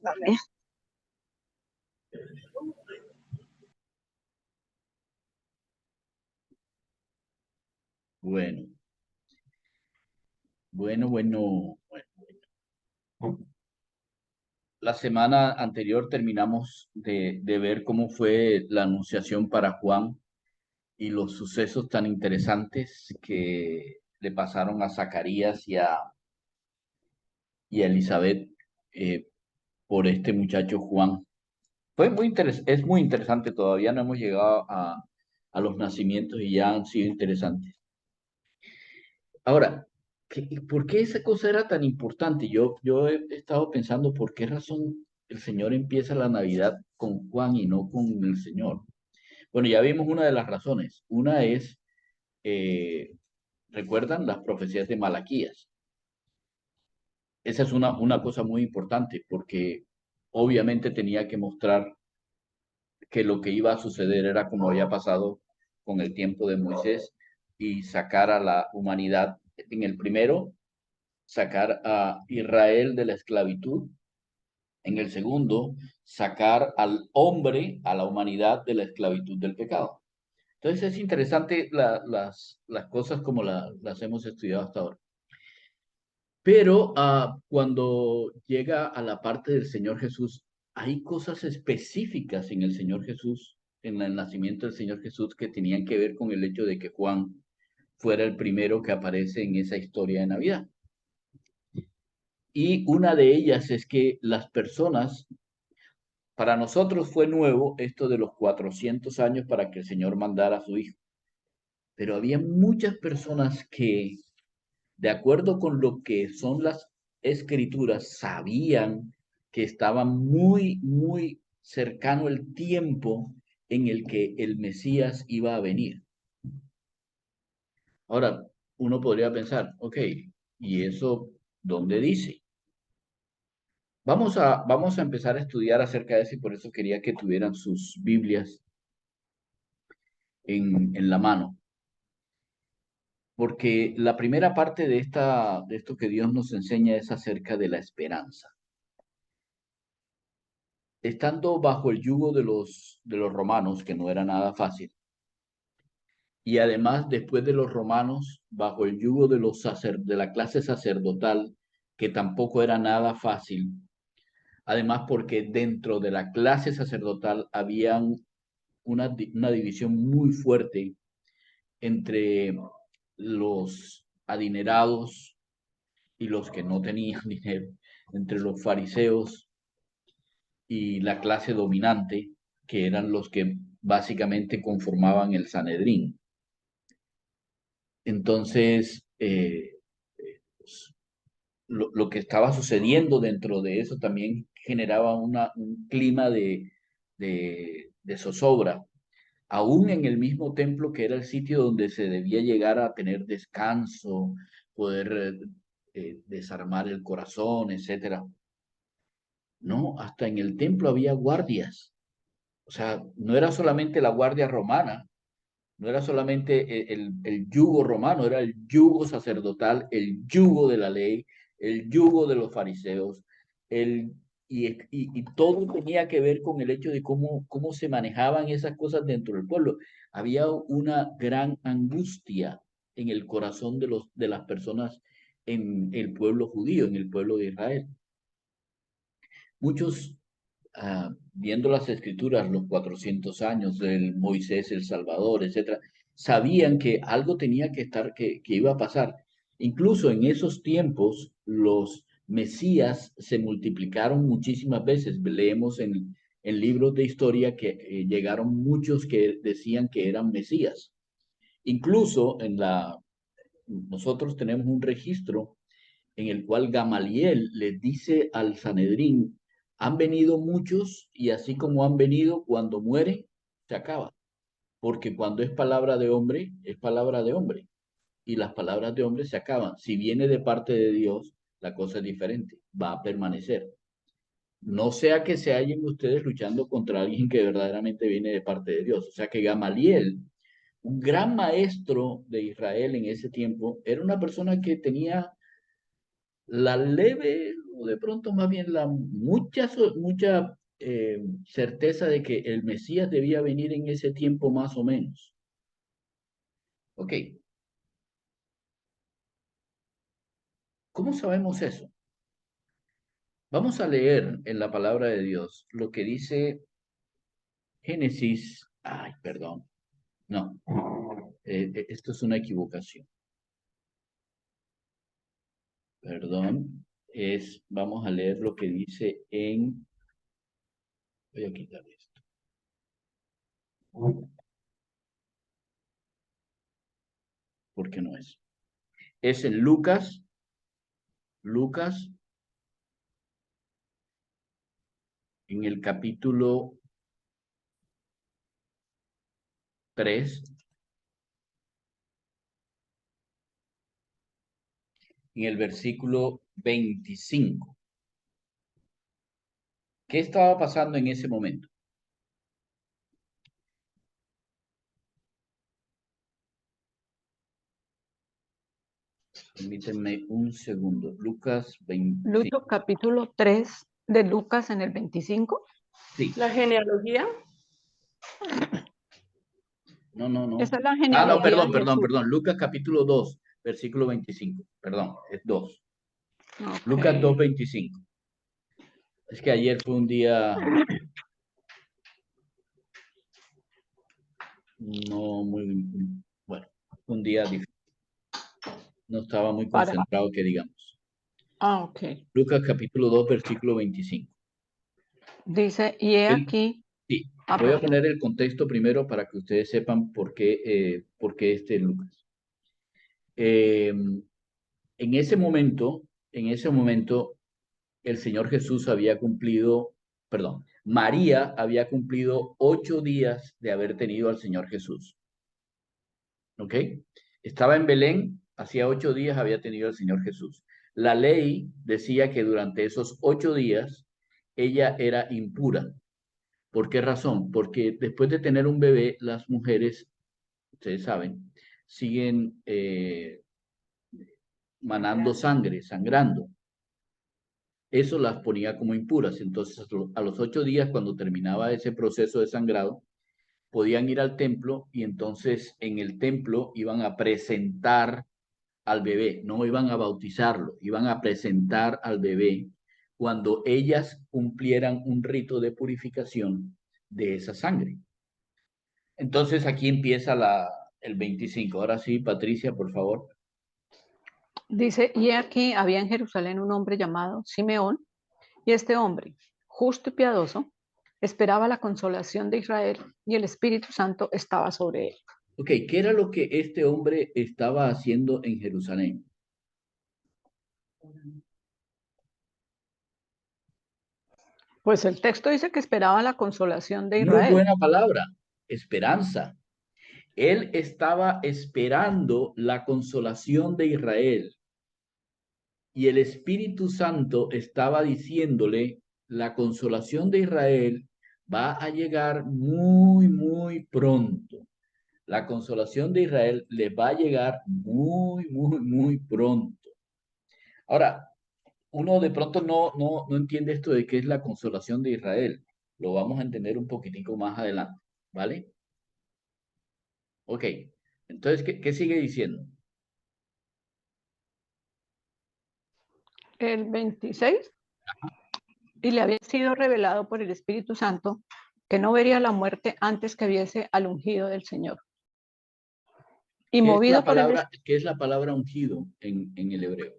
Dame. Bueno, bueno. La semana anterior terminamos de ver cómo fue la anunciación para Juan y los sucesos tan interesantes que le pasaron a Zacarías y a Elizabeth eh, por este muchacho Juan. Es muy interesante, todavía no hemos llegado a los nacimientos y ya han sido interesantes. Ahora, ¿por qué esa cosa era tan importante? Yo he estado pensando por qué razón el Señor empieza la Navidad con Juan y no con el Señor. Bueno, ya vimos una de las razones. Una es, eh, ¿recuerdan las profecías de Malaquías? Esa es una cosa muy importante porque obviamente tenía que mostrar que lo que iba a suceder era como había pasado con el tiempo de Moisés y sacar a la humanidad en el primero sacar a Israel de la esclavitud. En el segundo, sacar al hombre, a la humanidad, de la esclavitud del pecado. Entonces es interesante las cosas como las hemos estudiado hasta ahora. Pero cuando llega a la parte del Señor Jesús, hay cosas específicas en el Señor Jesús, en el nacimiento del Señor Jesús, que tenían que ver con el hecho de que Juan fuera el primero que aparece en esa historia de Navidad. Y una de ellas es que las personas, para nosotros fue nuevo esto de los 400 años para que el Señor mandara a su Hijo, pero había muchas personas que, de acuerdo con lo que son las escrituras, sabían que estaba muy cercano el tiempo en el que el Mesías iba a venir. Ahora, uno podría pensar, ok, ¿y eso dónde dice? Vamos a empezar a estudiar acerca de eso y por eso quería que tuvieran sus Biblias en la mano. Porque la primera parte de esto que Dios nos enseña es acerca de la esperanza. Estando bajo el yugo de los romanos, que no era nada fácil, y además después de los romanos, bajo el yugo de, de la clase sacerdotal, que tampoco era nada fácil, además porque dentro de la clase sacerdotal habían una división muy fuerte entre los adinerados y los que no tenían dinero, entre los fariseos y la clase dominante, que eran los que básicamente conformaban el Sanedrín. Entonces, lo que estaba sucediendo dentro de eso también generaba un clima de zozobra, aún en el mismo templo que era el sitio donde se debía llegar a tener descanso, poder desarmar el corazón, etcétera. No, hasta en el templo había guardias. O sea, no era solamente la guardia romana, no era solamente el yugo romano, era el yugo sacerdotal, el yugo de la ley, el yugo de los fariseos, el, y todo tenía que ver con el hecho de cómo se manejaban esas cosas dentro del pueblo. Había una gran angustia en el corazón de las personas en el pueblo judío, en el pueblo de Israel. Muchos viendo las escrituras, los 400 años del Moisés, el Salvador, etcétera, sabían que algo tenía que estar, que iba a pasar. Incluso en esos tiempos, los Mesías se multiplicaron muchísimas veces. Leemos en libros de historia que llegaron muchos que decían que eran Mesías. Incluso nosotros tenemos un registro en el cual Gamaliel le dice al Sanedrín, han venido muchos y así como han venido, cuando muere, se acaba. Porque cuando es palabra de hombre, es palabra de hombre. Y las palabras de hombre se acaban. Si viene de parte de Dios, la cosa es diferente, va a permanecer. No sea que se hallen ustedes luchando contra alguien que verdaderamente viene de parte de Dios. O sea que Gamaliel, un gran maestro de Israel en ese tiempo, era una persona que tenía la leve o de pronto más bien la mucha certeza de que el Mesías debía venir en ese tiempo más o menos. Ok, ¿cómo sabemos eso? Vamos a leer en la palabra de Dios lo que dice Génesis. Ay, perdón. No, esto es una equivocación. Perdón. Vamos a leer lo que dice en. Voy a quitar esto. Porque no es. Es en Lucas. Lucas, en el capítulo 3, en el versículo 25. ¿Qué estaba pasando en ese momento? Permítanme un segundo. Lucas 25. Lucas capítulo 3 de Lucas en el 25. Sí. La genealogía. No. Esa es la No, genealogía de Jesús. perdón. Lucas capítulo 2, versículo 25. Perdón, es 2. Okay. Lucas 2, 25. Es que ayer fue un día no muy, bueno, un día difícil. No estaba muy concentrado, que digamos. Ok. Lucas capítulo 2, versículo 25. Dice, y he aquí. Sí, voy a poner el contexto primero para que ustedes sepan por qué este Lucas. En ese momento, el Señor Jesús había cumplido, perdón, María había cumplido 8 días de haber tenido al Señor Jesús. ¿Ok? Estaba en Belén, hacía 8 días había tenido al Señor Jesús. La ley decía que durante esos 8 días ella era impura. ¿Por qué razón? Porque después de tener un bebé, las mujeres, ustedes saben, siguen manando sangre, sangrando. Eso las ponía como impuras. Entonces, a los 8 días, cuando terminaba ese proceso de sangrado, podían ir al templo y entonces en el templo iban a presentar al bebé, no iban a bautizarlo, iban a presentar al bebé cuando ellas cumplieran un rito de purificación de esa sangre. Entonces aquí empieza el 25. Ahora sí, Patricia, por favor. Dice, y aquí había en Jerusalén un hombre llamado Simeón, y este hombre, justo y piadoso, esperaba la consolación de Israel, y el Espíritu Santo estaba sobre él. Ok, ¿qué era lo que este hombre estaba haciendo en Jerusalén? Pues el texto dice que esperaba la consolación de Muy Israel. buena palabra, esperanza. Él estaba esperando la consolación de Israel y el Espíritu Santo estaba diciéndole, la consolación de Israel va a llegar muy pronto. La consolación de Israel le va a llegar muy pronto. Ahora, uno de pronto no entiende esto de qué es la consolación de Israel. Lo vamos a entender un poquitico más adelante, ¿vale? Ok, entonces, ¿qué sigue diciendo? El 26, y le había sido revelado por el Espíritu Santo que no vería la muerte antes que viese al ungido del Señor. Y movido por el Espíritu. ¿Qué es la palabra ungido en el hebreo?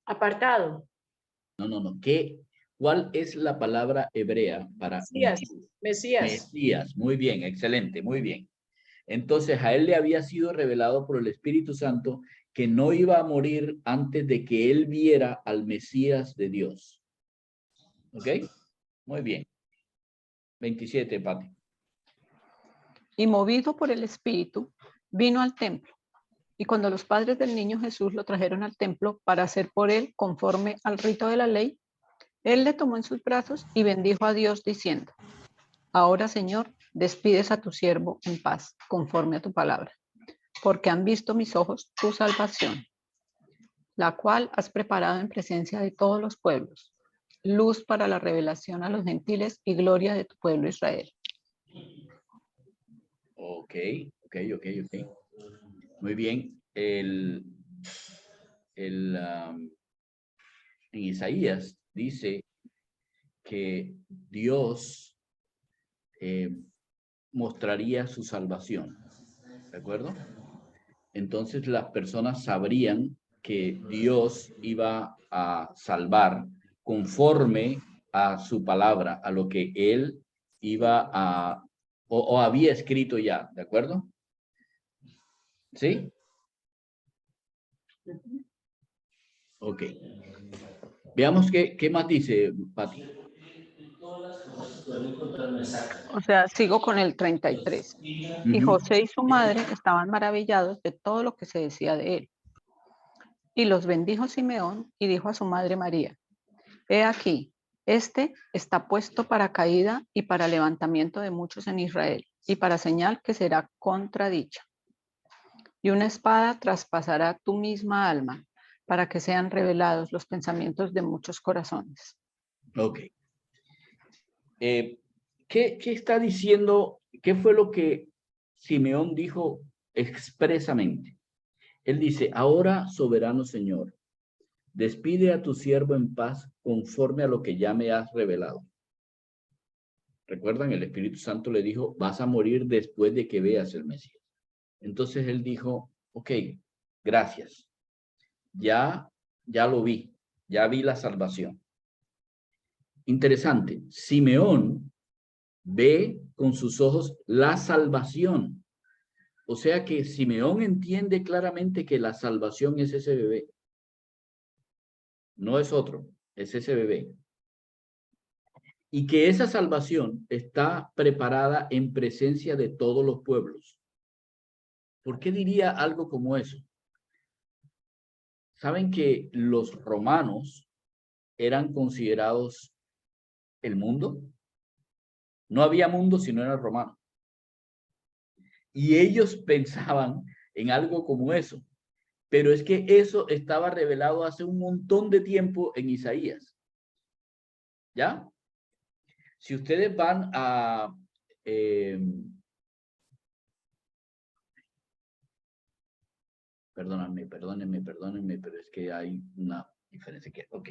Apartado. No. ¿Cuál es la palabra hebrea para Mesías. ungido? Mesías. Mesías. Muy bien, excelente, muy bien. Entonces a él le había sido revelado por el Espíritu Santo que no iba a morir antes de que él viera al Mesías de Dios. ¿Ok? Muy bien. 27, Pati. Y movido por el Espíritu, vino al templo. Y cuando los padres del niño Jesús lo trajeron al templo para hacer por él conforme al rito de la ley, él le tomó en sus brazos y bendijo a Dios diciendo, ahora, Señor, despides a tu siervo en paz, conforme a tu palabra, porque han visto mis ojos tu salvación, la cual has preparado en presencia de todos los pueblos, luz para la revelación a los gentiles y gloria de tu pueblo Israel. Ok. Muy bien. En Isaías dice que Dios mostraría su salvación. ¿De acuerdo? Entonces las personas sabrían que Dios iba a salvar conforme a su palabra, a lo que él iba a, o había escrito ya, ¿de acuerdo? ¿Sí? Ok. Veamos qué más dice Pati. O sea, sigo con el 33. Y José y su madre estaban maravillados de todo lo que se decía de él. Y los bendijo Simeón y dijo a su madre María: He aquí, este está puesto para caída y para levantamiento de muchos en Israel, y para señal que será contradicha. Y una espada traspasará tu misma alma, para que sean revelados los pensamientos de muchos corazones. Ok. ¿Qué está diciendo? ¿Qué fue lo que Simeón dijo expresamente? Él dice: ahora, soberano Señor, despide a tu siervo en paz conforme a lo que ya me has revelado. ¿Recuerdan? El Espíritu Santo le dijo: vas a morir después de que veas el Mesías. Entonces él dijo: ok, gracias. Ya lo vi. Ya vi la salvación. Interesante. Simeón ve con sus ojos la salvación. O sea que Simeón entiende claramente que la salvación es ese bebé. No es otro, es ese bebé. Y que esa salvación está preparada en presencia de todos los pueblos. ¿Por qué diría algo como eso? ¿Saben que los romanos eran considerados el mundo? No había mundo si no era romano. Y ellos pensaban en algo como eso. Pero es que eso estaba revelado hace un montón de tiempo en Isaías. ¿Ya? Si ustedes van a... perdónenme, pero es que hay una diferencia aquí. Ok.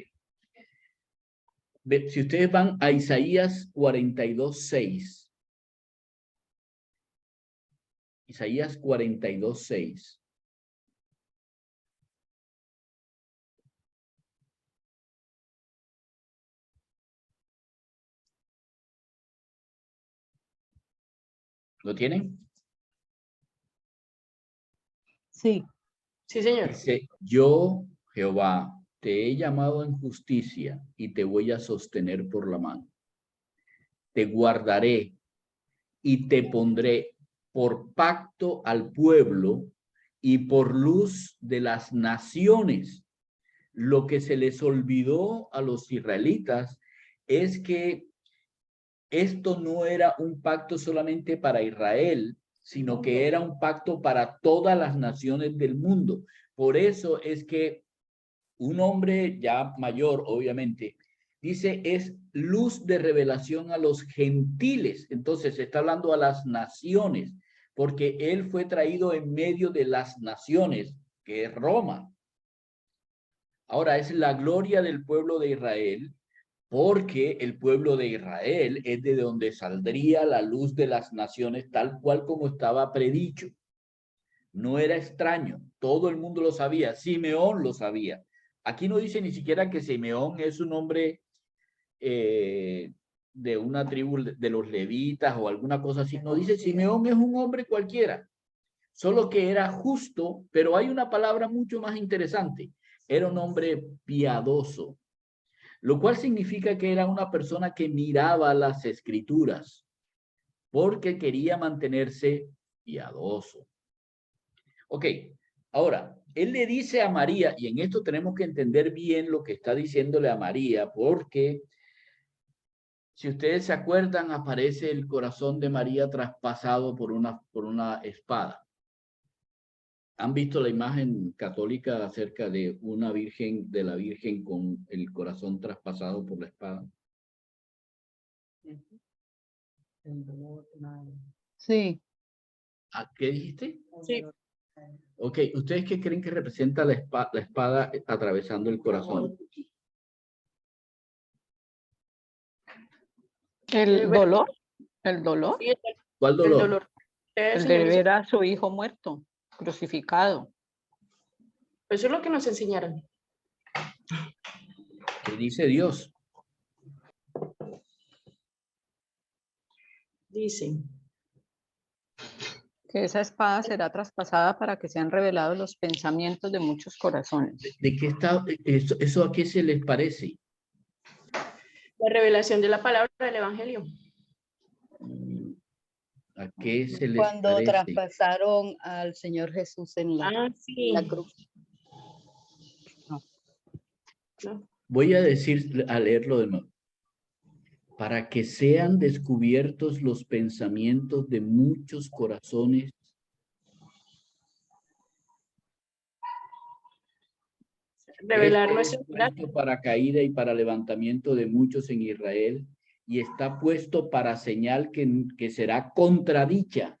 Si ustedes van a Isaías 42:6. Isaías 42:6. ¿Lo tienen? Sí. Sí, señor. Dice: yo, Jehová, te he llamado en justicia y te voy a sostener por la mano. Te guardaré y te pondré por pacto al pueblo y por luz de las naciones. Lo que se les olvidó a los israelitas es que esto no era un pacto solamente para Israel, sino que era un pacto para todas las naciones del mundo. Por eso es que un hombre ya mayor, obviamente, dice: es luz de revelación a los gentiles. Entonces está hablando a las naciones, porque él fue traído en medio de las naciones, que es Roma. Ahora es la gloria del pueblo de Israel, porque el pueblo de Israel es de donde saldría la luz de las naciones, tal cual como estaba predicho. No era extraño, todo el mundo lo sabía, Simeón lo sabía. Aquí no dice ni siquiera que Simeón es un hombre de una tribu de los levitas o alguna cosa así. No, dice Simeón es un hombre cualquiera, solo que era justo, pero hay una palabra mucho más interesante. Era un hombre piadoso, lo cual significa que era una persona que miraba las escrituras porque quería mantenerse piadoso. Ok, ahora, él le dice a María, y en esto tenemos que entender bien lo que está diciéndole a María, porque Si ustedes se acuerdan, aparece el corazón de María traspasado por una espada. ¿Han visto la imagen católica acerca de una virgen, de la Virgen con el corazón traspasado por la espada? Sí. ¿A qué dijiste? Sí. Ok, ¿ustedes qué creen que representa la espada atravesando el corazón? El dolor. El dolor. Sí, ¿Cuál el dolor? dolor. El Señor, de ver a su hijo muerto, crucificado. eso es lo que nos enseñaron. ¿Qué dice Dios? Dice. Que esa espada será traspasada para que sean revelados los pensamientos de muchos corazones. ¿De qué está eso a qué se les parece? La revelación de la palabra del Evangelio. ¿A qué se les Cuando parece? traspasaron al Señor Jesús en Sí. la cruz. No. Voy a leerlo de nuevo. Para que sean descubiertos los pensamientos de muchos corazones. Revelar Este nuestro es puesto para caída y para levantamiento de muchos en Israel, y está puesto para señal que será contradicha.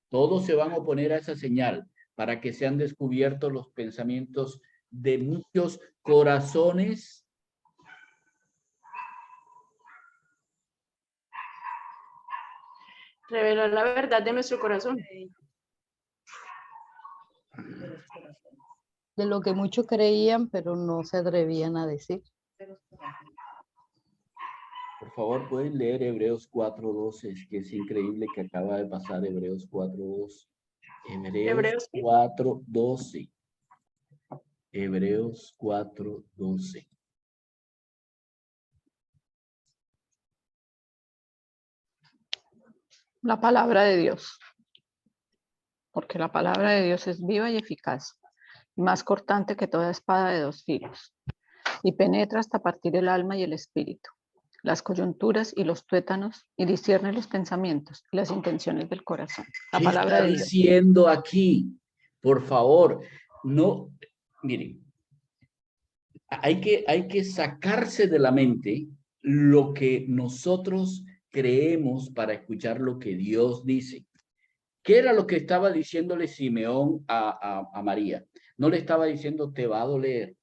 Todos se van a oponer a esa señal, para que sean descubiertos los pensamientos de muchos corazones. revelar la verdad de nuestro corazón. De lo que muchos creían, pero no se atrevían a decir. Por favor, pueden leer Hebreos 4:12, es que es increíble que acaba de pasar Hebreos 4:12. Hebreos 4:12. Hebreos 4:12. La palabra de Dios. Porque la palabra de Dios es viva y eficaz, más cortante que toda espada de dos filos, y penetra hasta partir el alma y el espíritu, las coyunturas y los tuétanos, y discierne los pensamientos y las intenciones del corazón. La ¿Qué palabra está de Dios. diciendo aquí? Por favor, no, miren, hay que sacarse de la mente lo que nosotros creemos para escuchar lo que Dios dice. ¿Qué era lo que estaba diciéndole Simeón a María? No le estaba diciendo, te va a doler,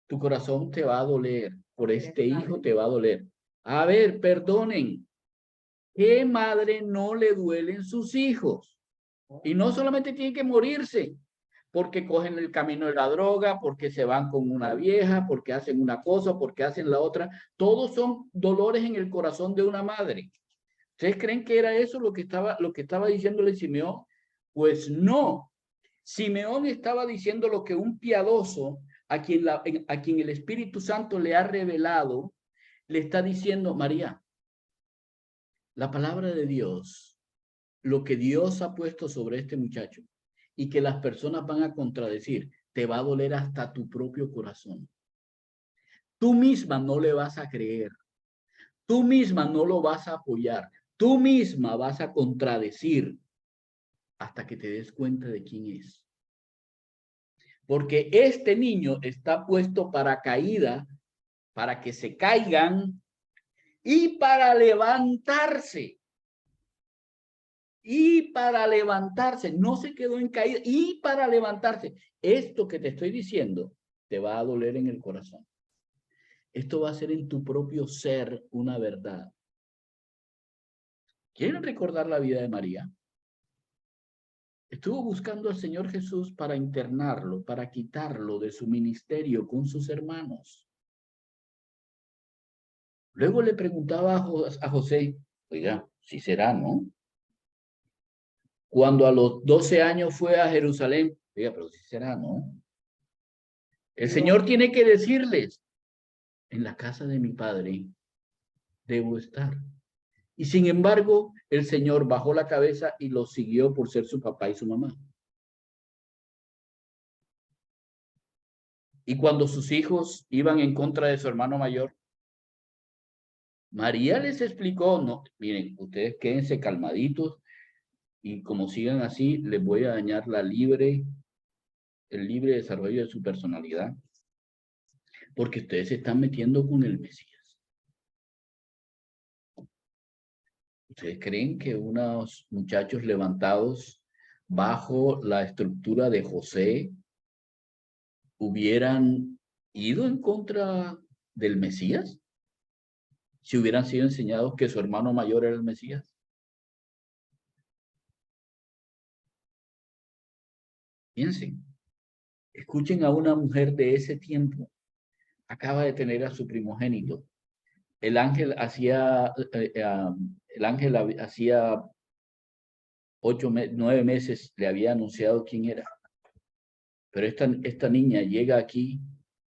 tu corazón te va a doler, por este hijo te va a doler. A ver, perdonen, ¿qué madre no le duelen sus hijos? Y no solamente tienen que morirse, porque cogen el camino de la droga, porque se van con una vieja, porque hacen una cosa, porque hacen la otra. Todos son dolores en el corazón de una madre. ¿Ustedes creen que era eso lo que estaba diciéndole Simeón? Pues no. Simeón estaba diciendo lo que un piadoso, a quien el Espíritu Santo le ha revelado, le está diciendo, María, la palabra de Dios, lo que Dios ha puesto sobre este muchacho y que las personas van a contradecir, te va a doler hasta tu propio corazón. Tú misma no le vas a creer. Tú misma no lo vas a apoyar. Tú misma vas a contradecir hasta que te des cuenta de quién es. Porque este niño está puesto para caída, para que se caigan y para levantarse. Y para levantarse, no se quedó en caída, y para levantarse. Esto que te estoy diciendo te va a doler en el corazón. Esto va a ser en tu propio ser una verdad. ¿Quieren recordar la vida de María? Estuvo buscando al Señor Jesús para internarlo, para quitarlo de su ministerio con sus hermanos. Luego le preguntaba a José, oiga, si será, ¿no? Cuando a los 12 años fue a Jerusalén, oiga, pero si será, ¿no? El Señor tiene que decirles, en la casa de mi padre debo estar. Y sin embargo, el Señor bajó la cabeza y los siguió por ser su papá y su mamá. Y cuando sus hijos iban en contra de su hermano mayor, María les explicó, no, miren, ustedes quédense calmaditos y como sigan así, les voy a dañar el libre desarrollo de su personalidad, porque ustedes se están metiendo con el Mesías. ¿Ustedes creen que unos muchachos levantados bajo la estructura de José hubieran ido en contra del Mesías? Si hubieran sido enseñados que su hermano mayor era el Mesías. Piensen, escuchen a una mujer de ese tiempo. Acaba de tener a su primogénito. El ángel hacía 9 meses le había anunciado quién era. Pero esta niña llega aquí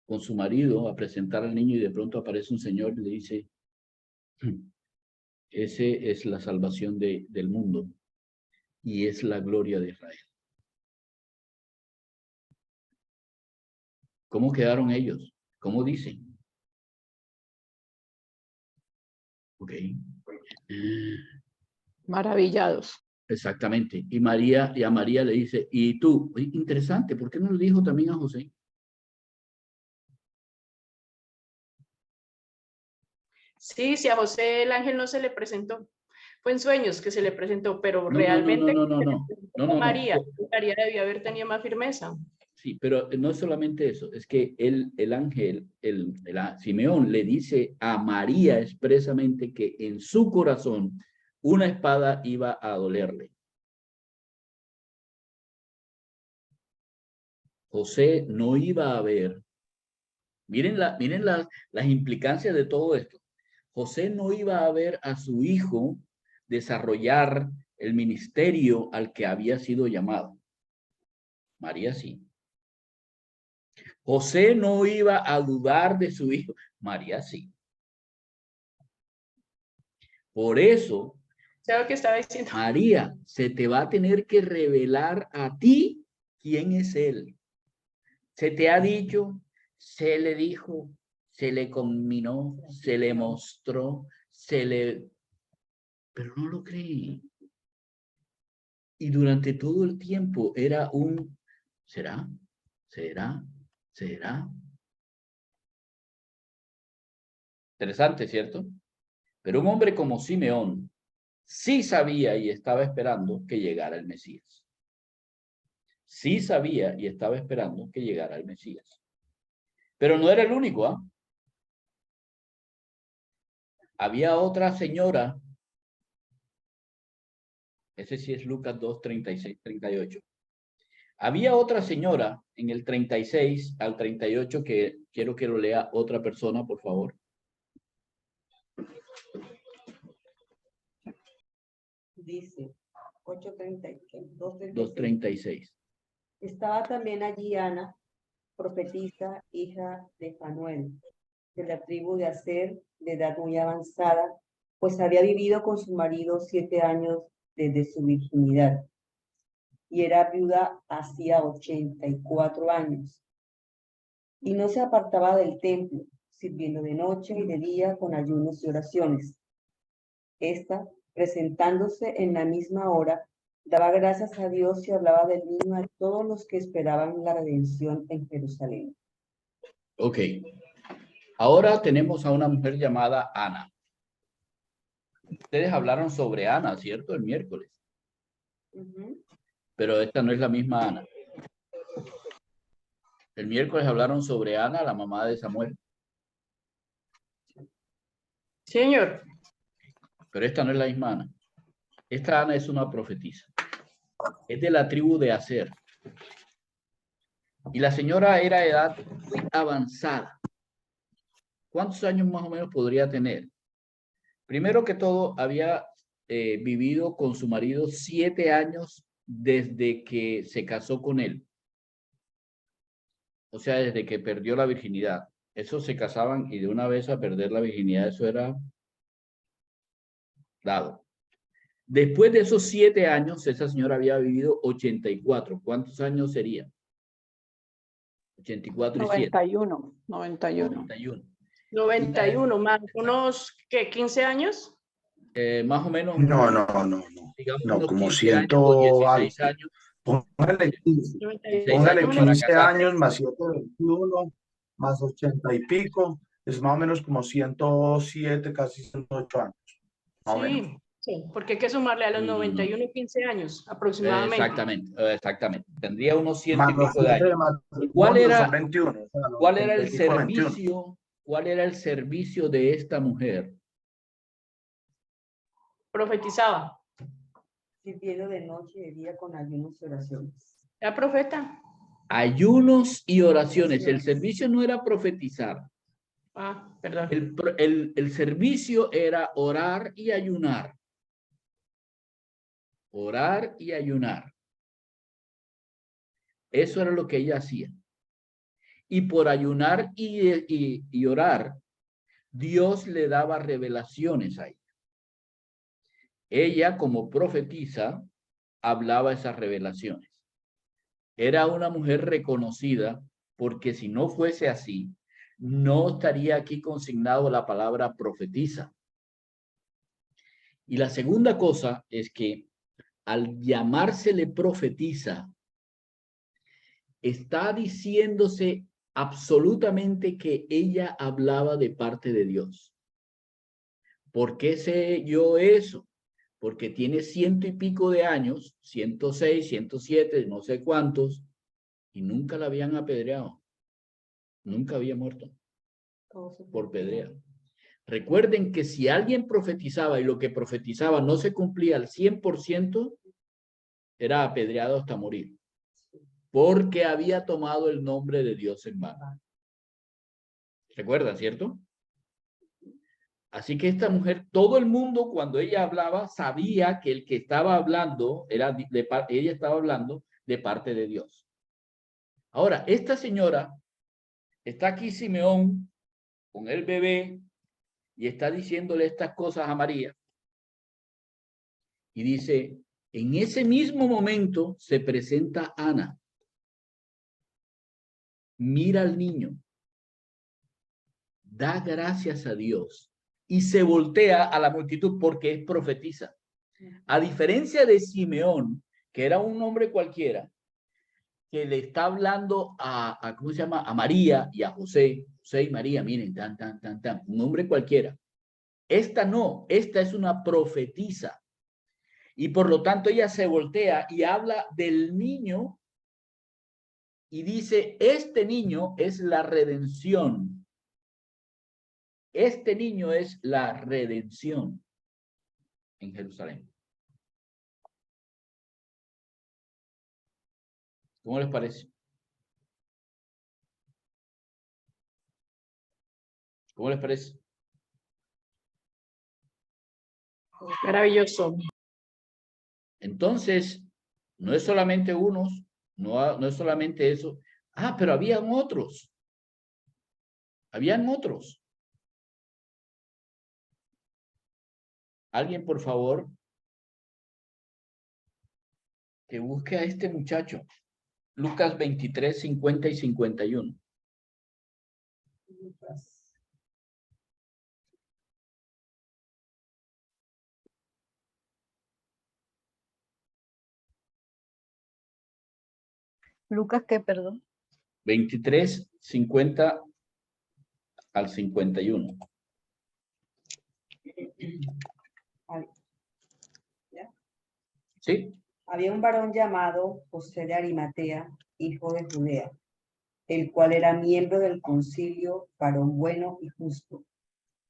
con su marido a presentar al niño y de pronto aparece un señor y le dice, ese es la salvación del mundo y es la gloria de Israel. ¿Cómo quedaron ellos? ¿Cómo dicen? Ok. Maravillados. Exactamente. Y a María le dice, ¿y tú? Interesante, ¿por qué no le dijo también a José? Sí, sí, a José el ángel no se le presentó. Fue en sueños que se le presentó, pero No, realmente no. María debió haber tenido más firmeza. Sí, pero no es solamente eso, es que el ángel, Simeón le dice a María expresamente que en su corazón una espada iba a dolerle. José no iba a ver. Miren las implicancias de todo esto. José no iba a ver a su hijo desarrollar el ministerio al que había sido llamado. María sí. José no iba a dudar de su hijo. María sí. Por eso, ¿Sabes lo que estaba diciendo? María, se te va a tener que revelar a ti quién es él. Se te ha dicho, se le dijo, se le combinó, se le mostró, pero no lo cree. Y durante todo el tiempo era ¿será? ¿Será? ¿Será? Interesante, ¿cierto? Pero un hombre como Simeón sí sabía y estaba esperando que llegara el Mesías. Sí sabía y estaba esperando que llegara el Mesías. Pero no era el único, ¿ah? Había otra señora, ese sí es Lucas 2, 36, 38. Había otra señora en el 36 al 38 que quiero que lo lea otra persona, por favor. Dice 2:36. Estaba también allí Ana, profetisa, hija de Fanuel, de la tribu de Aser, de edad muy avanzada, pues había vivido con su marido 7 años desde su virginidad, y era viuda hacía 84 años. Y no se apartaba del templo, sirviendo de noche y de día con ayunos y oraciones. Esta, presentándose en la misma hora, daba gracias a Dios y hablaba del niño a todos los que esperaban la redención en Jerusalén. Ok. Ahora tenemos a una mujer llamada Ana. Ustedes hablaron sobre Ana, ¿cierto? El miércoles. Pero esta no es la misma Ana. El miércoles hablaron sobre Ana, la mamá de Samuel. Señor. Pero esta no es la misma Ana. Esta Ana es una profetisa. Es de la tribu de Aser. Y la señora era de edad muy avanzada. ¿Cuántos años más o menos podría tener? Primero que todo, había vivido con su marido 7 años desde que se casó con él. O sea, desde que perdió la virginidad. Esos se casaban y de una vez a perder la virginidad, eso era dado. Después de esos 7 años, esa señora había vivido 84. ¿Cuántos años serían? 84 y 7. 91. 91. 91 más unos, ¿qué? 15 años. Más o menos, No, digamos, no, unos como 15 años 100 o 16 algo. años. Póngale 15, 96. póngale años para 15 casarse. años más 721 más 80 y pico, es más o menos como 107, casi 108 años. Más o menos. Sí, sí, porque hay que sumarle a los 91 15 años aproximadamente. Exactamente. Tendría unos 100 Más y los pico de 7 de años. matrimonio son 21. O sea, los ¿Cuál era 80 el y pico, 21. servicio? ¿Cuál era el servicio de esta mujer? Profetizaba. Sirviendo de noche y de día con ayunos y oraciones. ¿Era profeta? Ayunos y oraciones. El servicio no era profetizar. Ah, perdón. El servicio era orar y ayunar. Orar y ayunar. Eso era lo que ella hacía. Y por ayunar y orar, Dios le daba revelaciones a ella. Ella, como profetisa, hablaba esas revelaciones. Era una mujer reconocida, porque si no fuese así, no estaría aquí consignado la palabra profetiza. Y la segunda cosa es que al llamársele profetiza, está diciéndose absolutamente que ella hablaba de parte de Dios. ¿Por qué sé yo eso? Porque tiene 100 y pico de años, 106, 107, no sé cuántos, y nunca la habían apedreado. Nunca había muerto por pedrea. Recuerden que si alguien profetizaba y lo que profetizaba no se cumplía al 100%, era apedreado hasta morir. Porque había tomado el nombre de Dios en vano. ¿Recuerdan, cierto? Así que esta mujer, todo el mundo cuando ella hablaba sabía que el que estaba hablando ella estaba hablando de parte de Dios. Ahora, esta señora, está aquí Simeón con el bebé y está diciéndole estas cosas a María. Y dice, en ese mismo momento se presenta Ana. Mira al niño. Da gracias a Dios. Y se voltea a la multitud porque es profetisa. A diferencia de Simeón, que era un hombre cualquiera, que le está hablando ¿cómo se llama? A María y a José. José y María, miren, un hombre cualquiera. Esta no, esta es una profetisa. Y por lo tanto ella se voltea y habla del niño y dice, este niño es la redención. Este niño es la redención en Jerusalén. ¿Cómo les parece? ¿Cómo les parece? Maravilloso. Entonces, no es solamente unos, no es solamente eso. Ah, pero habían otros. Habían otros. Alguien, por favor, que busque a este muchacho. Lucas 23, 50 y 51. Lucas, ¿qué, perdón? 23, 50 al 51. ¿Sí? Había un varón llamado José de Arimatea, hijo de Judea, el cual era miembro del concilio, varón bueno y justo.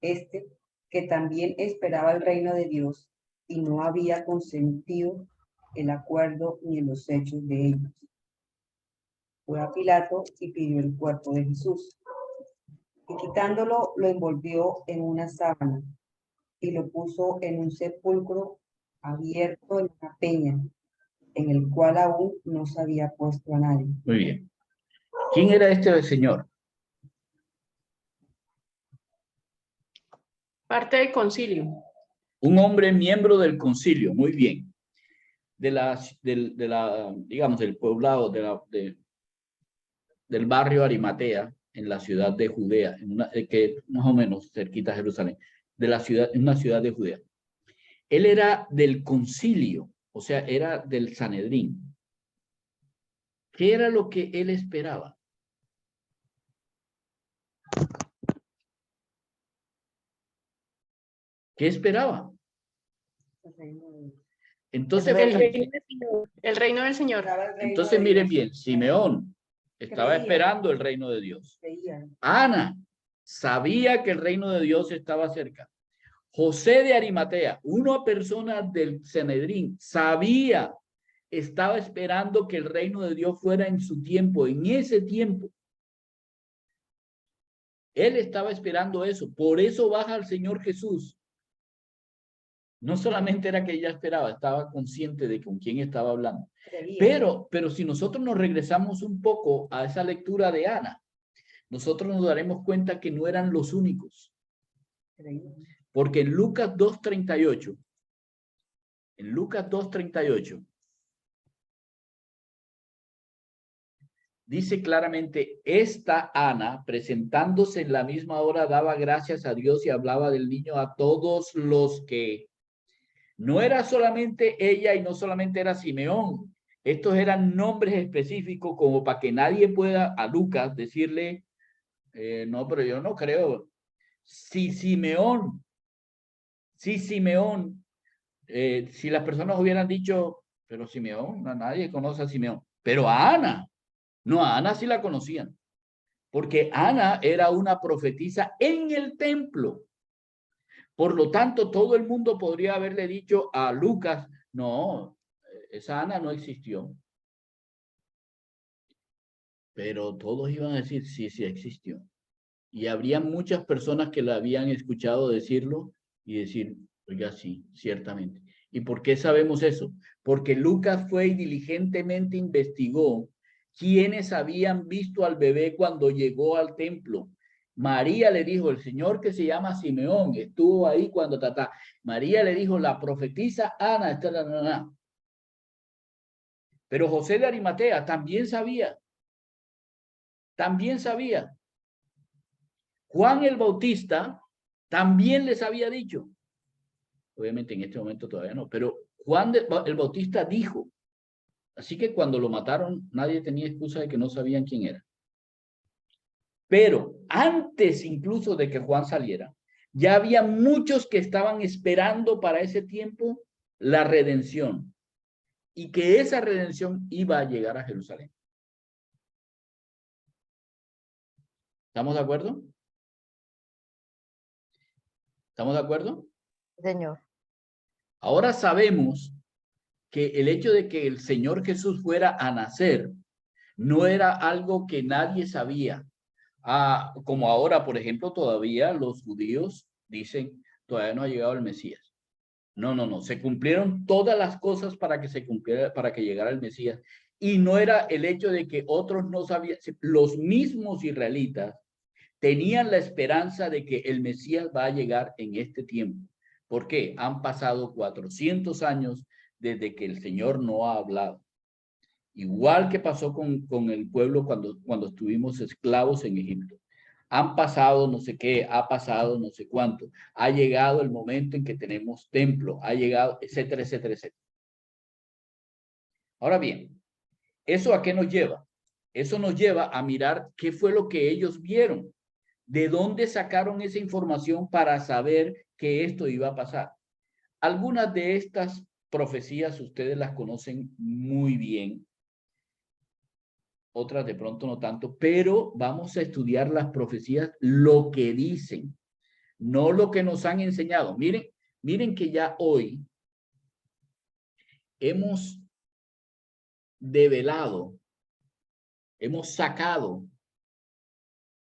Que también esperaba el reino de Dios y no había consentido el acuerdo ni en los hechos de ellos. Fue a Pilato y pidió el cuerpo de Jesús. Y quitándolo, lo envolvió en una sábana y lo puso en un sepulcro abierto en una peña, en el cual aún no se había puesto a nadie. Muy bien. ¿Quién era este señor? Parte del concilio. Un hombre miembro del concilio. Muy bien. Digamos, del poblado, del barrio Arimatea, en la ciudad de Judea, que más o menos cerquita de Jerusalén, en una ciudad de Judea. Él era del concilio, o sea, era del Sanedrín. ¿Qué era lo que él esperaba? ¿Qué esperaba? Entonces, El reino del Señor. El reino del Señor. entonces miren bien, Simeón estaba esperando el reino de Dios. Ana sabía que el reino de Dios estaba cerca. José de Arimatea, una persona del Sanedrín, sabía, estaba esperando que el reino de Dios fuera en su tiempo, en ese tiempo. Él estaba esperando eso. Por eso baja el Señor Jesús. No solamente era que ella esperaba, estaba consciente de con quién estaba hablando. Pero si nosotros nos regresamos un poco a esa lectura de Ana, nosotros nos daremos cuenta que no eran los únicos. Porque en Lucas 2:38, dice claramente, esta Ana, presentándose en la misma hora, daba gracias a Dios y hablaba del niño a todos los que... No era solamente ella y no solamente era Simeón. Estos eran nombres específicos como para que nadie pueda a Lucas decirle, no, pero yo no creo. Si Simeón, si las personas hubieran dicho, pero Simeón, nadie conoce a Simeón. Pero a Ana, no, a Ana sí la conocían. Porque Ana era una profetisa en el templo. Por lo tanto, todo el mundo podría haberle dicho a Lucas, no, esa Ana no existió. Pero todos iban a decir, sí, sí existió. Y habría muchas personas que la habían escuchado decirlo y decir, oiga, sí, ciertamente. ¿Y por qué sabemos eso? Porque Lucas fue y diligentemente investigó quiénes habían visto al bebé cuando llegó al templo. María le dijo, el señor que se llama Simeón, estuvo ahí cuando María le dijo, la profetisa Ana, Pero José de Arimatea también sabía. También sabía. Juan el Bautista también les había dicho. Obviamente en este momento todavía no, pero Juan el Bautista dijo. Así que cuando lo mataron, nadie tenía excusa de que no sabían quién era. Pero antes incluso de que Juan saliera, ya había muchos que estaban esperando para ese tiempo la redención y que esa redención iba a llegar a Jerusalén. ¿Estamos de acuerdo? ¿Estamos de acuerdo? Señor. Ahora sabemos que el hecho de que el Señor Jesús fuera a nacer no era algo que nadie sabía. Como ahora, por ejemplo, todavía los judíos dicen, todavía no ha llegado el Mesías. No. Se cumplieron todas las cosas para que se cumpliera, para que llegara el Mesías. Y no era el hecho de que otros no sabían, los mismos israelitas tenían la esperanza de que el Mesías va a llegar en este tiempo. ¿Por qué? Han pasado 400 años desde que el Señor no ha hablado. Igual que pasó con el pueblo cuando estuvimos esclavos en Egipto. Han pasado no sé qué, ha pasado no sé cuánto. Ha llegado el momento en que tenemos templo, ha llegado, etcétera, etcétera, etcétera. Ahora bien, ¿eso a qué nos lleva? Eso nos lleva a mirar qué fue lo que ellos vieron. ¿De dónde sacaron esa información para saber que esto iba a pasar? Algunas de estas profecías ustedes las conocen muy bien. Otras de pronto no tanto, pero vamos a estudiar las profecías, lo que dicen, no lo que nos han enseñado. Miren que ya hoy hemos develado, hemos sacado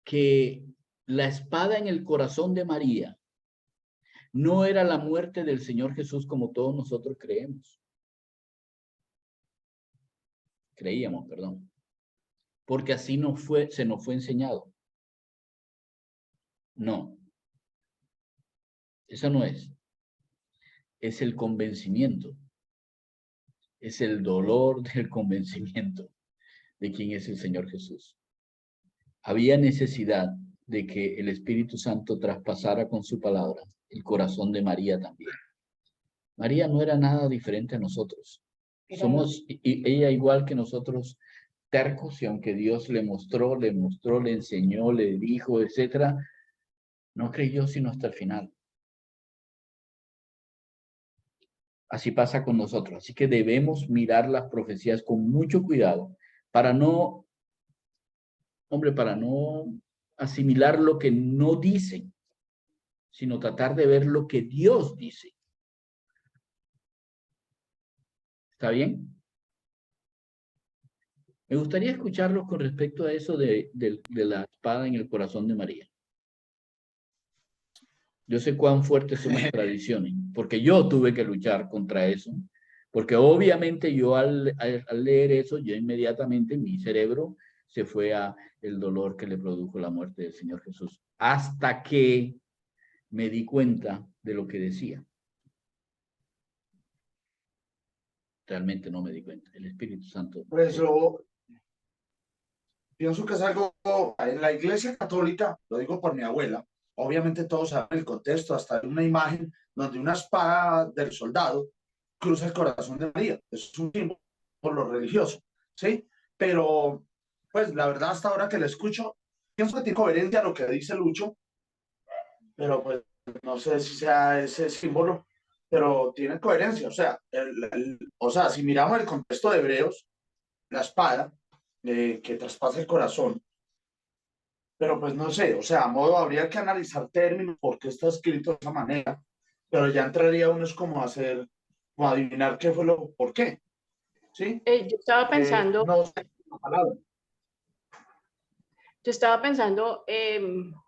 que la espada en el corazón de María no era la muerte del Señor Jesús como todos nosotros creíamos, perdón. Porque así se nos fue enseñado. No. Eso no es. Es el convencimiento. Es el dolor del convencimiento de quién es el Señor Jesús. había necesidad de que el Espíritu Santo traspasara con su palabra el corazón de María también. María no era nada diferente a nosotros. Somos ella igual que nosotros, tercos, y aunque Dios le mostró, le enseñó, le dijo, etcétera, no creyó sino hasta el final. Así pasa con nosotros. Así que debemos mirar las profecías con mucho cuidado para no asimilar lo que no dicen, sino tratar de ver lo que Dios dice. ¿Está bien? Me gustaría escucharlos con respecto a eso de la espada en el corazón de María. Yo sé cuán fuertes son las tradiciones, porque yo tuve que luchar contra eso, porque obviamente yo al leer eso, yo inmediatamente mi cerebro se fue a el dolor que le produjo la muerte del Señor Jesús, hasta que me di cuenta de lo que decía. Realmente no me di cuenta. El Espíritu Santo. Por eso pienso que es algo en la Iglesia Católica, lo digo por mi abuela, obviamente todos saben el contexto, hasta hay una imagen donde una espada del soldado cruza el corazón de María. Eso es un símbolo religioso, ¿sí? Pero, pues, la verdad, hasta ahora que le escucho, pienso que tiene coherencia lo que dice Lucho, pero pues no sé si sea ese símbolo, pero tiene coherencia. O sea, si miramos el contexto de Hebreos, la espada que traspasa el corazón, pero pues no sé, o sea, a modo habría que analizar términos, por qué está escrito de esa manera, pero ya entraría uno es como a hacer, como a adivinar qué fue lo, por qué, ¿sí? Yo estaba pensando, No sé la palabra.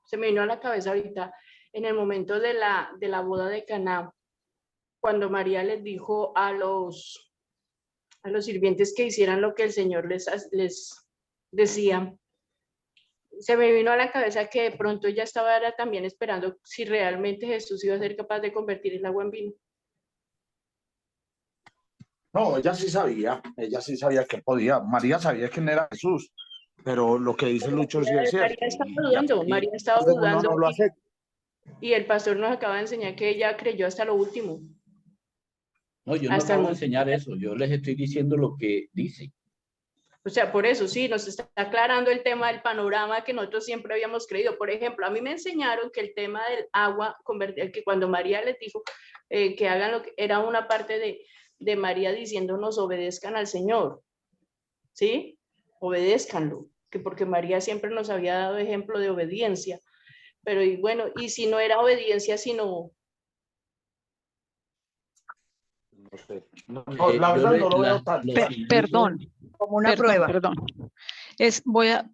se me vino a la cabeza ahorita, en el momento de la boda de Caná, cuando María les dijo a los sirvientes que hicieran lo que el Señor les decía, se me vino a la cabeza que de pronto ella estaba también esperando si realmente Jesús iba a ser capaz de convertir el agua en vino. No, ella sí sabía que podía. María sabía quién era Jesús, pero lo que dice Lucho sí es cierto. María estaba Uno dudando no lo hace. y el pastor nos acaba de enseñar que ella creyó hasta lo último. No, yo no acabo de enseñar eso. Yo les estoy diciendo lo que dice. O sea, por eso sí, nos está aclarando el tema del panorama que nosotros siempre habíamos creído. Por ejemplo, a mí me enseñaron que el tema del agua, que cuando María les dijo que hagan lo que era una parte de María diciéndonos obedezcan al Señor, ¿sí? Obedézcanlo, que porque María siempre nos había dado ejemplo de obediencia. Pero y bueno, y si no era obediencia, sino... No sé. La verdad no lo veo tanto. Perdón. Como una prueba. Perdón.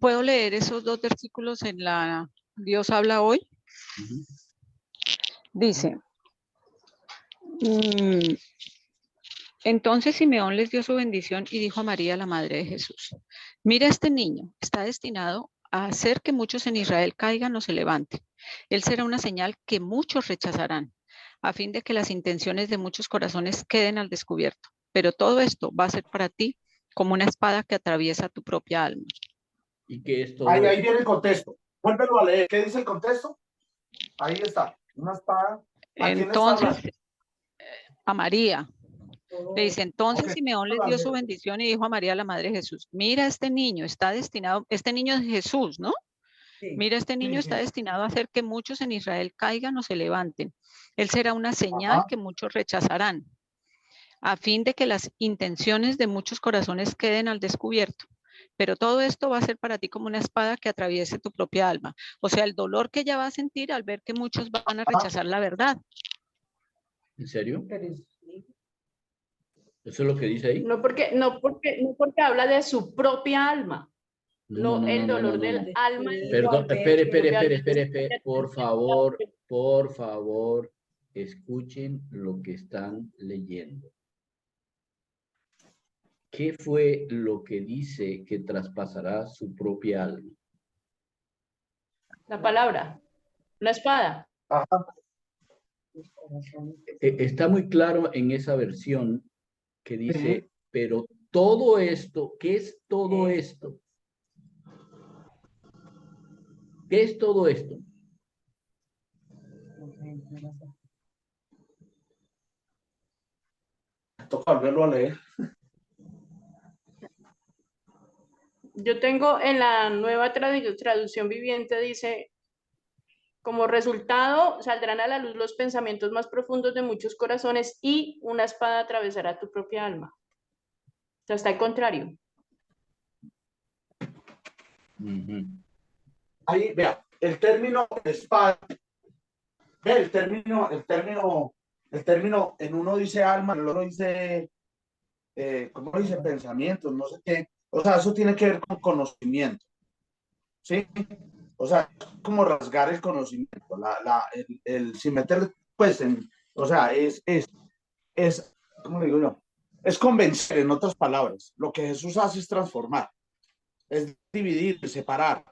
¿Puedo leer esos dos versículos en la Dios habla hoy? Dice, entonces Simeón les dio su bendición y dijo a María, la madre de Jesús, mira, este niño está destinado a hacer que muchos en Israel caigan o se levanten. Él será una señal que muchos rechazarán, a fin de que las intenciones de muchos corazones queden al descubierto. Pero todo esto va a ser para ti como una espada que atraviesa tu propia alma. ¿Y qué es todo ahí esto? viene el contexto. Vuélvelo a leer. ¿Qué dice el contexto? Ahí está. Una espada. Entonces, a María. Le dice, entonces Okay. Simeón les dio su bendición y dijo a María, la madre de Jesús, mira, este niño está destinado, este niño es Jesús, ¿no? Sí. Mira, este niño está destinado a hacer que muchos en Israel caigan o se levanten. Él será una señal que muchos rechazarán, a fin de que las intenciones de muchos corazones queden al descubierto. Pero todo esto va a ser para ti como una espada que atraviese tu propia alma. O sea, el dolor que ella va a sentir al ver que muchos van a rechazar la verdad. ¿En serio? ¿Eso es lo que dice ahí? No porque habla de su propia alma. No, el dolor del alma. Perdón, espere. Por favor, escuchen lo que están leyendo. ¿Qué fue lo que dice que traspasará su propia alma? La palabra, la espada. Está muy claro en esa versión que dice, pero todo esto, ¿qué es todo esto? ¿Qué es todo esto? Toca volverlo a leer. Yo tengo en la nueva traducción viviente, dice, como resultado saldrán a la luz los pensamientos más profundos de muchos corazones y una espada atravesará tu propia alma. O sea, está al contrario. Ahí, vea, el término espada, ve, el término, en uno dice alma, en el otro dice, ¿cómo dice? Pensamientos, no sé qué. O sea, eso tiene que ver con conocimiento, ¿sí? O sea, es como rasgar el conocimiento, sin meter, pues, o sea, ¿cómo le digo yo? Es convencer, en otras palabras. Lo que Jesús hace es transformar, es dividir, separar.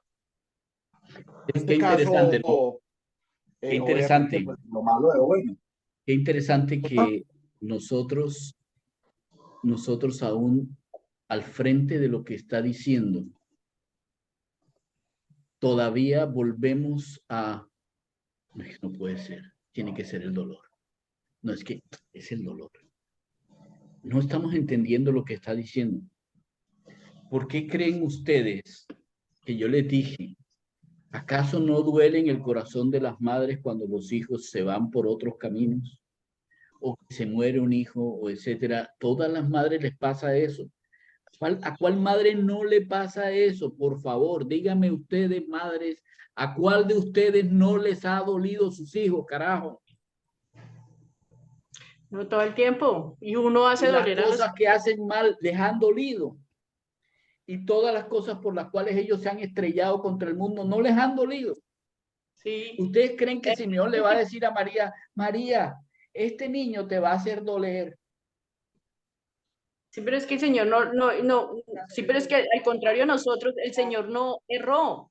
En Qué este interesante, ¿no? caso, Qué obviamente, interesante. pues, lo malo de lo bueno. Qué interesante que nosotros aún al frente de lo que está diciendo, todavía volvemos a, no puede ser, tiene que ser el dolor. No, es que es el dolor. No estamos entendiendo lo que está diciendo. ¿Por qué creen ustedes que yo les dije, acaso no duele en el corazón de las madres cuando los hijos se van por otros caminos? O que se muere un hijo, o etcétera. Todas las madres les pasa eso. ¿A cuál madre no le pasa eso? Por favor, díganme ustedes, madres, ¿a cuál de ustedes no les ha dolido sus hijos, carajo? No todo el tiempo. Y uno Y hace las doler a los... cosas que hacen mal les han dolido. Y todas las cosas por las cuales ellos se han estrellado contra el mundo no les han dolido. Sí. ¿Ustedes creen que Simeón le va a decir a María, María, este niño te va a hacer doler? Sí, pero es que el Señor no, sí, pero es que al contrario a nosotros, el Señor no erró.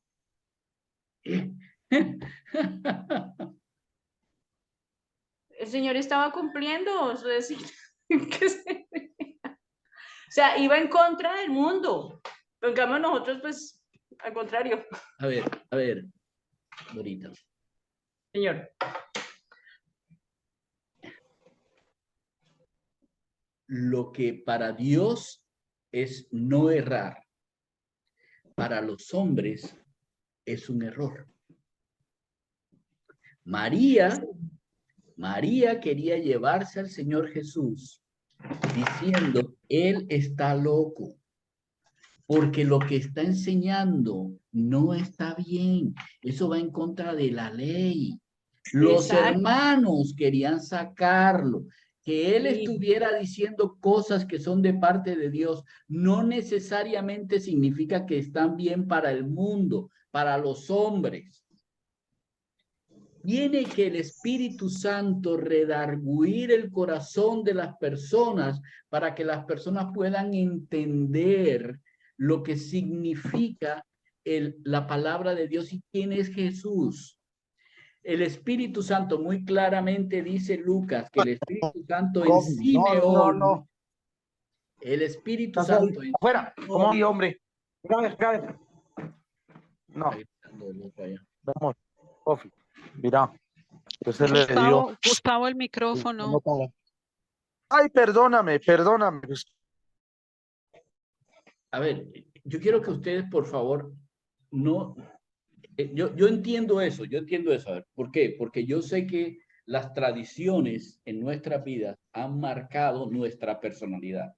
El Señor estaba cumpliendo, es decir, o sea, iba en contra del mundo. En cambio nosotros, pues, al contrario. A ver, Dorita. Señor. Lo que para Dios es no errar, para los hombres es un error. María quería llevarse al Señor Jesús diciendo, Él está loco, porque lo que está enseñando no está bien. Eso va en contra de la ley. Los Exacto. hermanos querían sacarlo. Que él Sí. estuviera diciendo cosas que son de parte de Dios no necesariamente significa que están bien para el mundo, para los hombres. Tiene que el Espíritu Santo redarguir el corazón de las personas para que las personas puedan entender lo que significa la palabra de Dios y quién es Jesús. El Espíritu Santo muy claramente dice Lucas que el Espíritu Santo en Simeón, No. el Espíritu Estás ahí, Santo en afuera. ¿Cómo Simeón, ahí, hombre? Grave. No, vamos, Kofi. Mira, que se le dio. Gustavo, el micrófono. Ay, perdóname. a ver, yo quiero que ustedes, por favor, no, yo entiendo eso, a ver, ¿por qué? Porque yo sé que las tradiciones en nuestra vida han marcado nuestra personalidad.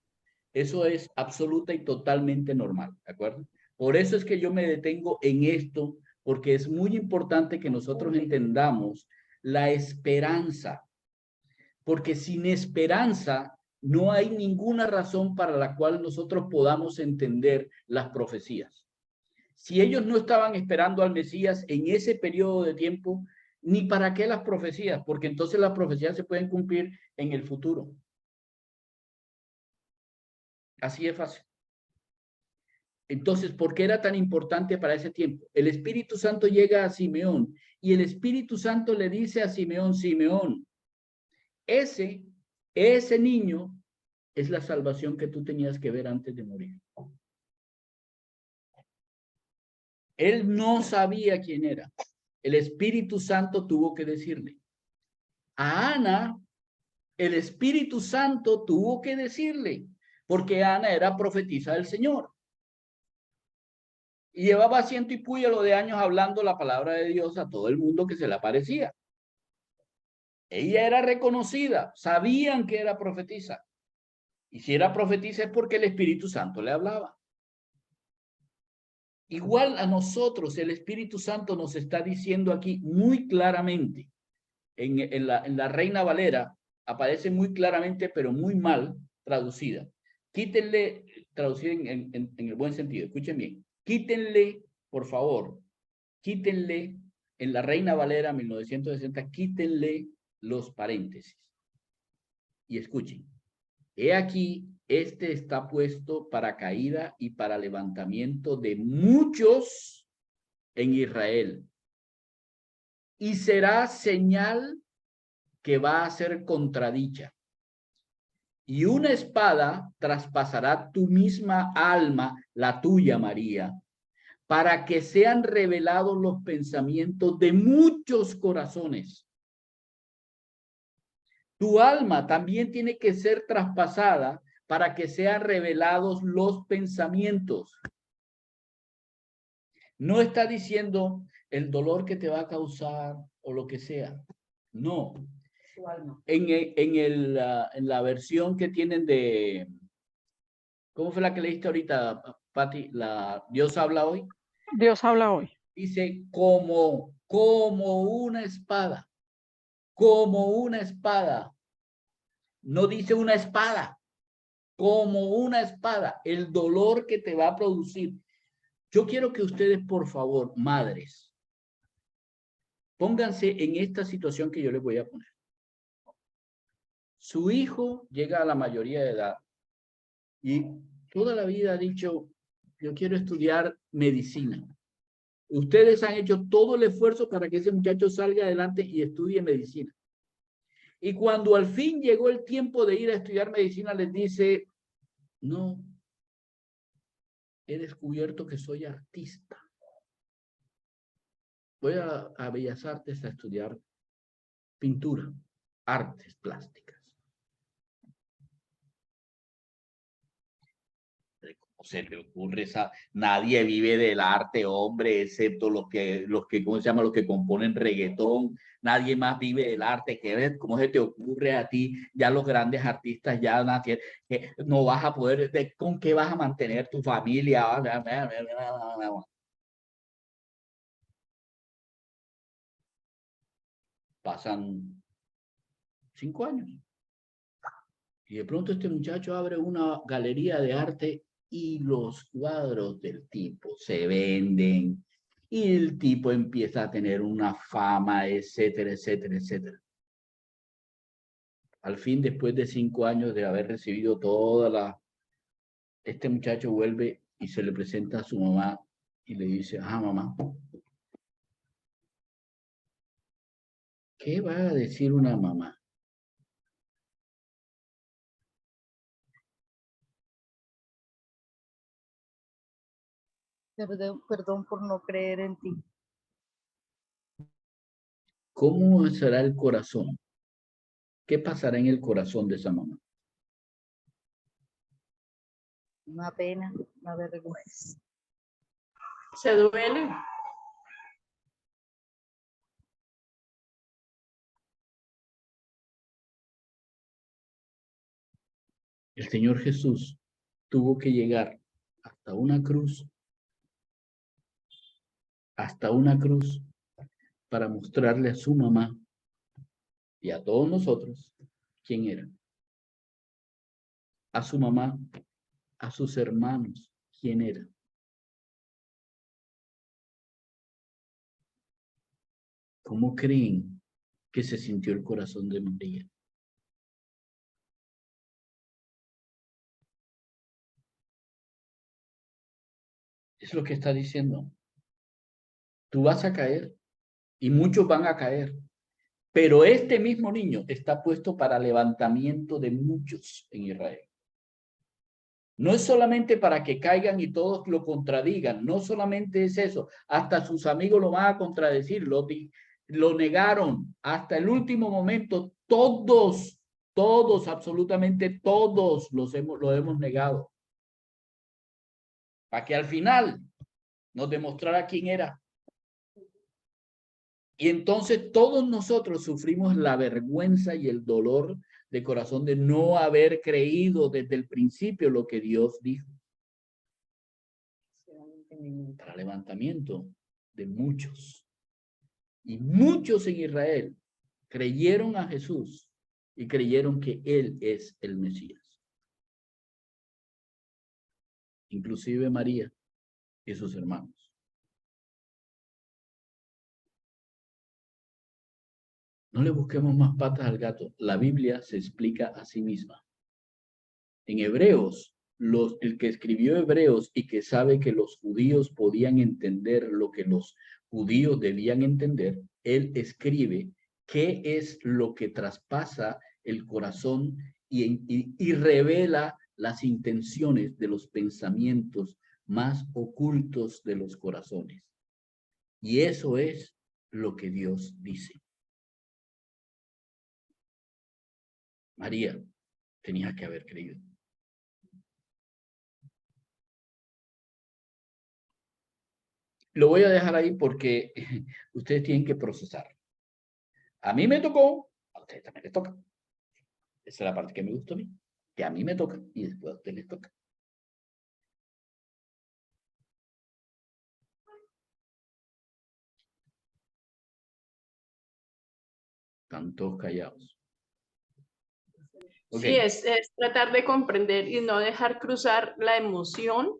Eso es absoluta y totalmente normal, ¿de acuerdo? Por eso es que yo me detengo en esto, porque es muy importante que nosotros entendamos la esperanza, porque sin esperanza no hay ninguna razón para la cual nosotros podamos entender las profecías. Si ellos no estaban esperando al Mesías en ese periodo de tiempo, ni para qué las profecías, porque entonces las profecías se pueden cumplir en el futuro. Así es fácil. Entonces, ¿por qué era tan importante para ese tiempo? El Espíritu Santo llega a Simeón y el Espíritu Santo le dice a Simeón, Simeón, ese niño es la salvación que tú tenías que ver antes de morir. Él no sabía quién era. El Espíritu Santo tuvo que decirle. A Ana, el Espíritu Santo tuvo que decirle, porque Ana era profetisa del Señor. Y llevaba ciento y púyalo de años hablando la palabra de Dios a todo el mundo que se le aparecía. Ella era reconocida, sabían que era profetisa. Y si era profetisa es porque el Espíritu Santo le hablaba. Igual a nosotros, el Espíritu Santo nos está diciendo aquí muy claramente, en la Reina Valera, aparece muy claramente, pero muy mal traducida. Quítenle, traducida en el buen sentido, escuchen bien, quítenle, por favor, quítenle, en la Reina Valera 1960, quítenle los paréntesis. Y escuchen, he aquí, este está puesto para caída y para levantamiento de muchos en Israel. Y será señal que va a ser contradicha. Y una espada traspasará tu misma alma, la tuya, María, para que sean revelados los pensamientos de muchos corazones. Tu alma también tiene que ser traspasada para que sean revelados los pensamientos. No está diciendo el dolor que te va a causar o lo que sea. No. Su alma. En la versión que tienen de... ¿Cómo fue la que leíste ahorita, Pati? La Dios habla hoy. Dios habla hoy. Dice como una espada. Como una espada. No dice una espada. Como una espada. El dolor que te va a producir. Yo quiero que ustedes, por favor, madres, pónganse en esta situación que yo les voy a poner. Su hijo llega a la mayoría de edad y toda la vida ha dicho, yo quiero estudiar medicina. Ustedes han hecho todo el esfuerzo para que ese muchacho salga adelante y estudie medicina. Y cuando al fin llegó el tiempo de ir a estudiar medicina, les dice, no, he descubierto que soy artista. Voy a Bellas Artes a estudiar pintura, artes plásticas. ¿Cómo se le ocurre esa? Nadie vive del arte, hombre, excepto los que, ¿cómo se llama? Los que componen reggaetón. Nadie más vive del arte. ¿Cómo se te ocurre a ti? Ya los grandes artistas ya nacieron, que no vas a poder, ¿con qué vas a mantener tu familia? Pasan 5 años. Y de pronto este muchacho abre una galería de arte y los cuadros del tipo se venden y el tipo empieza a tener una fama, etcétera, etcétera, etcétera. Al fin, después de 5 años de haber recibido toda la... Este muchacho vuelve y se le presenta a su mamá y le dice, mamá, ¿qué va a decir una mamá? Perdón por no creer en ti. ¿Cómo será el corazón? ¿Qué pasará en el corazón de esa mamá? Una pena, una vergüenza. Se duele. El Señor Jesús tuvo que llegar hasta una cruz para mostrarle a su mamá y a todos nosotros quién era. A su mamá, a sus hermanos, quién era. ¿Cómo creen que se sintió el corazón de María? Es lo que está diciendo. Tú vas a caer y muchos van a caer. Pero este mismo niño está puesto para levantamiento de muchos en Israel. No es solamente para que caigan y todos lo contradigan, no solamente es eso, hasta sus amigos lo van a contradecir, lo negaron hasta el último momento, todos, absolutamente todos lo hemos negado. Para que al final nos demostrara quién era. Y entonces todos nosotros sufrimos la vergüenza y el dolor de corazón de no haber creído desde el principio lo que Dios dijo. Para levantamiento de muchos. Y muchos en Israel creyeron a Jesús y creyeron que Él es el Mesías. Inclusive María y sus hermanos. No le busquemos más patas al gato. La Biblia se explica a sí misma. En Hebreos, el que escribió Hebreos y que sabe que los judíos podían entender lo que los judíos debían entender, él escribe qué es lo que traspasa el corazón y revela las intenciones de los pensamientos más ocultos de los corazones. Y eso es lo que Dios dice. María tenía que haber creído. Lo voy a dejar ahí porque ustedes tienen que procesar. A mí me tocó, a ustedes también les toca. Esa es la parte que me gustó a mí, que a mí me toca y después a ustedes les toca. Están todos callados. Sí, es tratar de comprender y no dejar cruzar la emoción,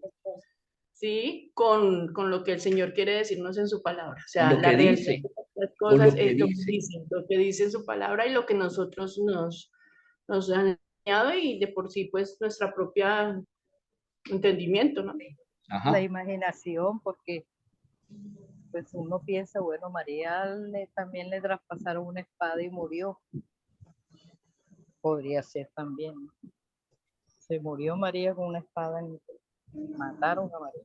¿sí? Con lo que el Señor quiere decirnos en su palabra. O sea, la realidad de las cosas es lo que dice en su palabra y lo que nosotros nos han enseñado y de por sí, pues, nuestra propia entendimiento, ¿no? Ajá. La imaginación, porque pues uno piensa, bueno, María también le traspasaron una espada y murió. Podría ser también. Se murió María con una espada y mataron a María.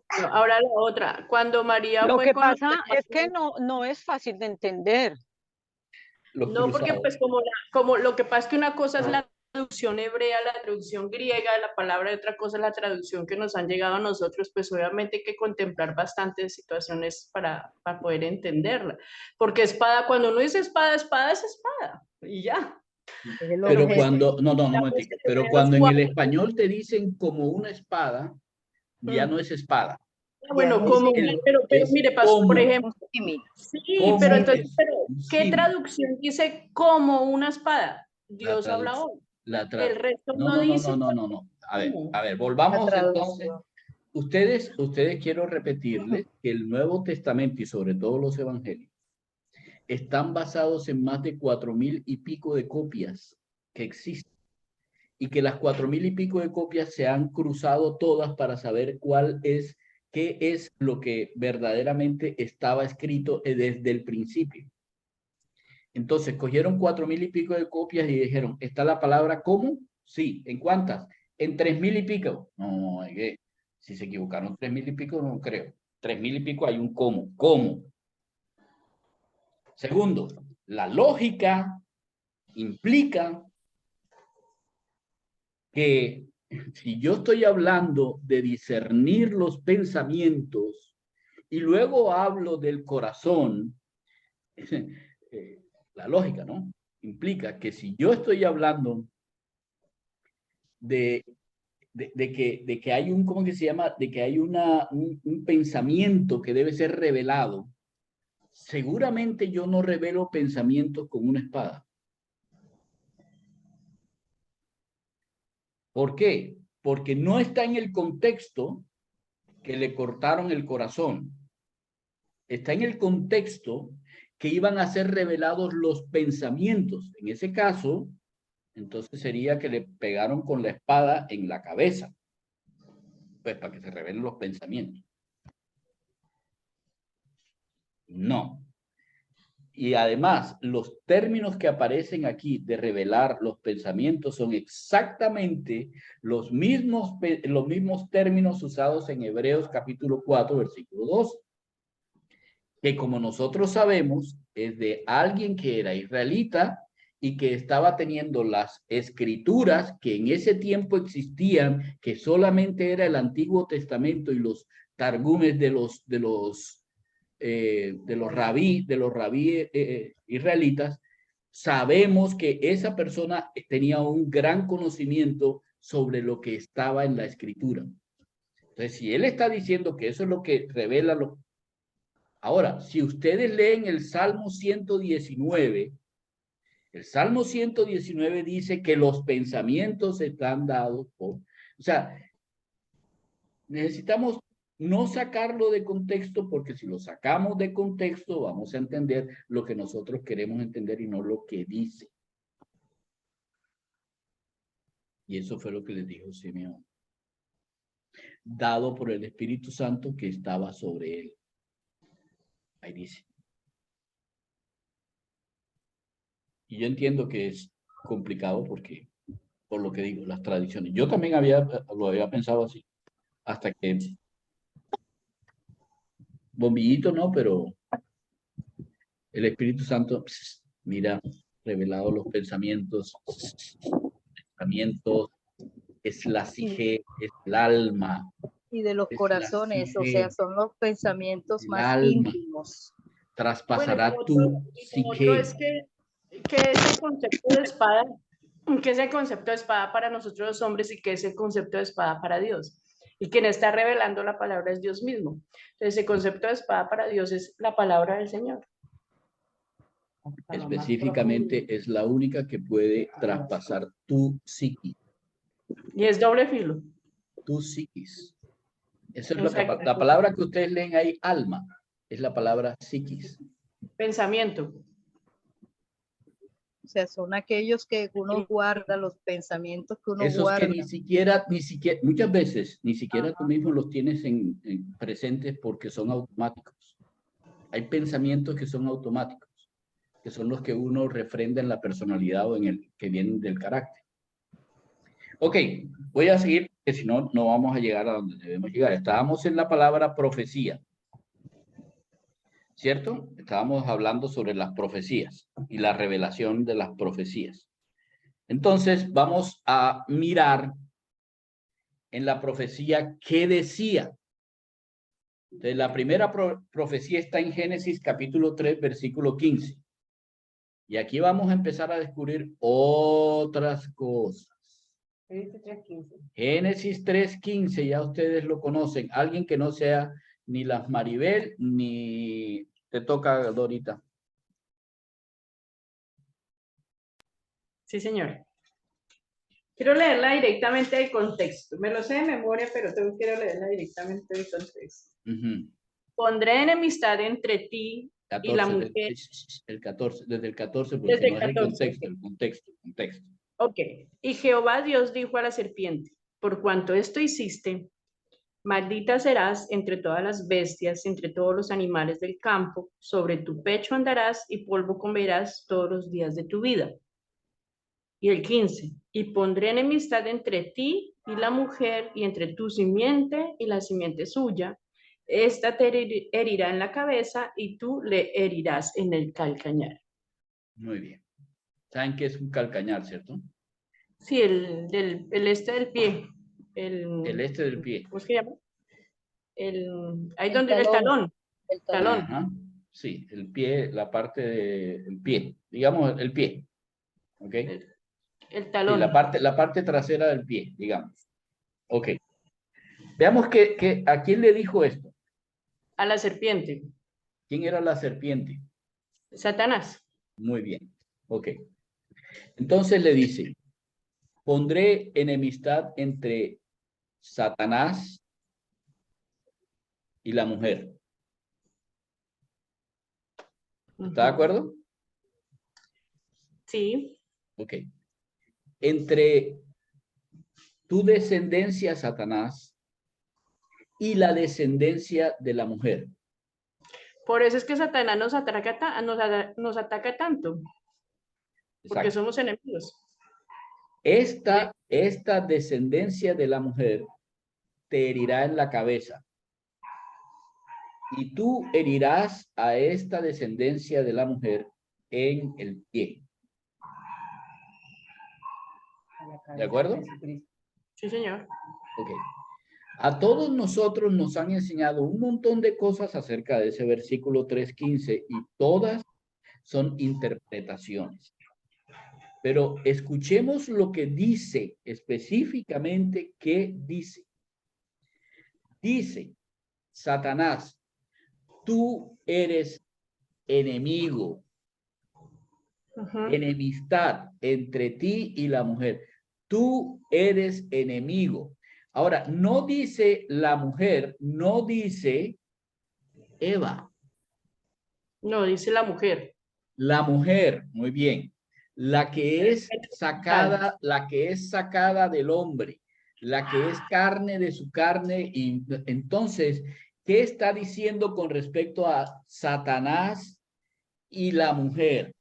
Bueno, ahora la otra, cuando María Lo fue que con pasa es que no es fácil de entender. No, porque pues como lo que pasa es que una cosa es la traducción hebrea, la traducción griega de la palabra, y otra cosa es la traducción que nos han llegado a nosotros, pues obviamente hay que contemplar bastantes situaciones para poder entenderla. Porque espada, cuando uno dice espada, espada es espada, y ya. Pero cuando, no, pero cuando en el español te dicen como una espada, ya no es espada. Bueno, como, pero mire, pastor, por ejemplo. Sí, pero entonces, ¿qué traducción dice como una espada? Dios habla hoy. El resto no dice. No. A ver, volvamos entonces. Ustedes quiero repetirles que el Nuevo Testamento y sobre todo los evangelios están basados en más de 4,000 y pico de copias que existen y que las 4,000 y pico de copias se han cruzado todas para saber qué es lo que verdaderamente estaba escrito desde el principio. Entonces, cogieron 4,000 y pico de copias y dijeron, ¿está la palabra cómo? Sí. ¿En cuántas? En 3,000 y pico. No, si se equivocaron 3,000 y pico, no creo. 3,000 y pico hay un cómo. ¿Cómo? Segundo, la lógica implica que si yo estoy hablando de discernir los pensamientos y luego hablo del corazón, la lógica, ¿no? Implica que si yo estoy hablando de que hay un, ¿cómo que se llama? De que hay un pensamiento que debe ser revelado, seguramente yo no revelo pensamientos con una espada. ¿Por qué? Porque no está en el contexto que le cortaron el corazón. Está en el contexto que iban a ser revelados los pensamientos. En ese caso, entonces sería que le pegaron con la espada en la cabeza, pues para que se revelen los pensamientos. No. Y además, los términos que aparecen aquí de revelar los pensamientos son exactamente los mismos términos usados en Hebreos capítulo 4, versículo 2, que como nosotros sabemos, es de alguien que era israelita y que estaba teniendo las escrituras que en ese tiempo existían, que solamente era el Antiguo Testamento y los targumes de los rabí israelitas. Sabemos que esa persona tenía un gran conocimiento sobre lo que estaba en la escritura. Entonces, si él está diciendo que eso es lo que revela lo... Ahora, si ustedes leen el Salmo 119, el Salmo 119 dice que los pensamientos están dados por... O sea, necesitamos no sacarlo de contexto, porque si lo sacamos de contexto vamos a entender lo que nosotros queremos entender y no lo que dice. Y eso fue lo que les dijo Simeón. Dado por el Espíritu Santo que estaba sobre él. Ahí dice. Y yo entiendo que es complicado porque, por lo que digo, las tradiciones. Yo también lo había pensado así. Hasta que... Bombillito no, pero el Espíritu Santo, mira, revelado los pensamientos, es la psique, es el alma. Y de los corazones, o sea, son los pensamientos más íntimos. Traspasará bueno, tu psique. Es que ese concepto de espada, que ese concepto de espada para nosotros los hombres y que ese concepto de espada para Dios. Y quien está revelando la palabra es Dios mismo. Entonces, ese concepto de espada para Dios es la palabra del Señor. Específicamente es la única que puede traspasar tu psiquis. Y es doble filo. Tu psiquis. Esa es la palabra que ustedes leen ahí, alma, es la palabra psiquis. Pensamiento. O sea, son aquellos que uno guarda, los pensamientos que uno Esos guarda. que ni siquiera, muchas veces, ni siquiera tú mismo los tienes presentes porque son automáticos. Hay pensamientos que son automáticos, que son los que uno refrenda en la personalidad o en el que vienen del carácter. Ok, voy a seguir, porque si no, no vamos a llegar a donde debemos llegar. Estábamos en la palabra profecía, ¿cierto? Estábamos hablando sobre las profecías y la revelación de las profecías. Entonces, vamos a mirar en la profecía qué decía. Entonces, la primera profecía está en Génesis capítulo 3, versículo 15. Y aquí vamos a empezar a descubrir otras cosas. Génesis 3:15, ya ustedes lo conocen. Alguien que no sea ni las Maribel, ni te toca, Dorita. Sí, señor. Quiero leerla directamente del contexto. Me lo sé de memoria, pero quiero leerla directamente del contexto. Pondré enemistad entre ti 14, y la mujer. El 14, desde el 14, porque desde no 14, es el contexto, el contexto. Ok. Y Jehová Dios dijo a la serpiente, por cuanto esto hiciste, maldita serás entre todas las bestias, entre todos los animales del campo, sobre tu pecho andarás y polvo comerás todos los días de tu vida. Y el 15, y pondré enemistad entre ti y la mujer, y entre tu simiente y la simiente suya. Esta te herirá en la cabeza y tú le herirás en el calcañar. Muy bien. ¿Saben qué es un calcañar, cierto? Sí, el este del pie. El este del pie. ¿Cómo se llama? Ahí donde el talón. El talón. Ajá. Sí, el pie, la parte del pie. Digamos, el pie. ¿Ok? El talón. Sí, la parte trasera del pie, digamos. Ok. Veamos ¿a quién le dijo esto? A la serpiente. ¿Quién era la serpiente? Satanás. Muy bien. Ok. Entonces le dice, pondré enemistad entre Satanás y la mujer. ¿Está de acuerdo? Sí. Ok. Entre tu descendencia, Satanás, y la descendencia de la mujer. Por eso es que Satanás nos ataca, nos ataca tanto, porque Exacto. somos enemigos. Esta descendencia de la mujer te herirá en la cabeza. Y tú herirás a esta descendencia de la mujer en el pie. ¿De acuerdo? Sí, señor. Ok. A todos nosotros nos han enseñado un montón de cosas acerca de ese versículo 3:15 y todas son interpretaciones. Pero escuchemos lo que dice específicamente. ¿Qué dice? Dice, Satanás, tú eres enemigo, enemistad entre ti y la mujer. Tú eres enemigo. Ahora, no dice la mujer, no dice Eva. No, dice la mujer. La mujer, muy bien. La que es sacada del hombre, la que es carne de su carne. Y entonces, ¿qué está diciendo con respecto a Satanás y la mujer?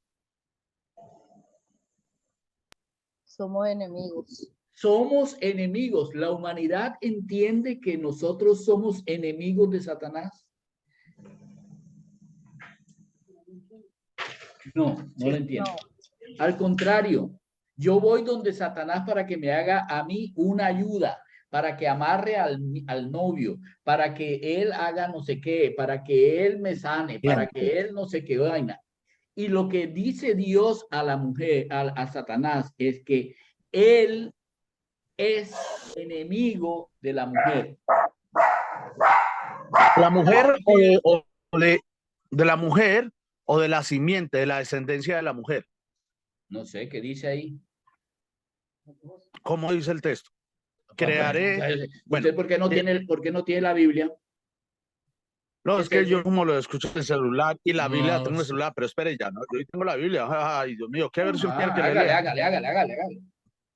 Somos enemigos. Somos enemigos. La humanidad entiende que nosotros somos enemigos de Satanás. No, no lo entiendo. No. Al contrario, yo voy donde Satanás para que me haga a mí una ayuda, para que amarre al novio, para que él haga no sé qué, para que él me sane, para que él no sé qué vaina. Y lo que dice Dios a la mujer, a Satanás, es que él es enemigo de la mujer. La mujer de la mujer o de la simiente, de la descendencia de la mujer. No sé, ¿qué dice ahí? ¿Cómo dice el texto? Crearé. ¿Usted Bueno, por qué no tiene la Biblia? no, es que eso? yo como lo escucho en el celular y la Biblia la tengo en el No. celular, pero espere ya, ¿no? Yo tengo la Biblia. Ay, Dios mío, ¿qué versión quiere que le Hágale, lea? hágale.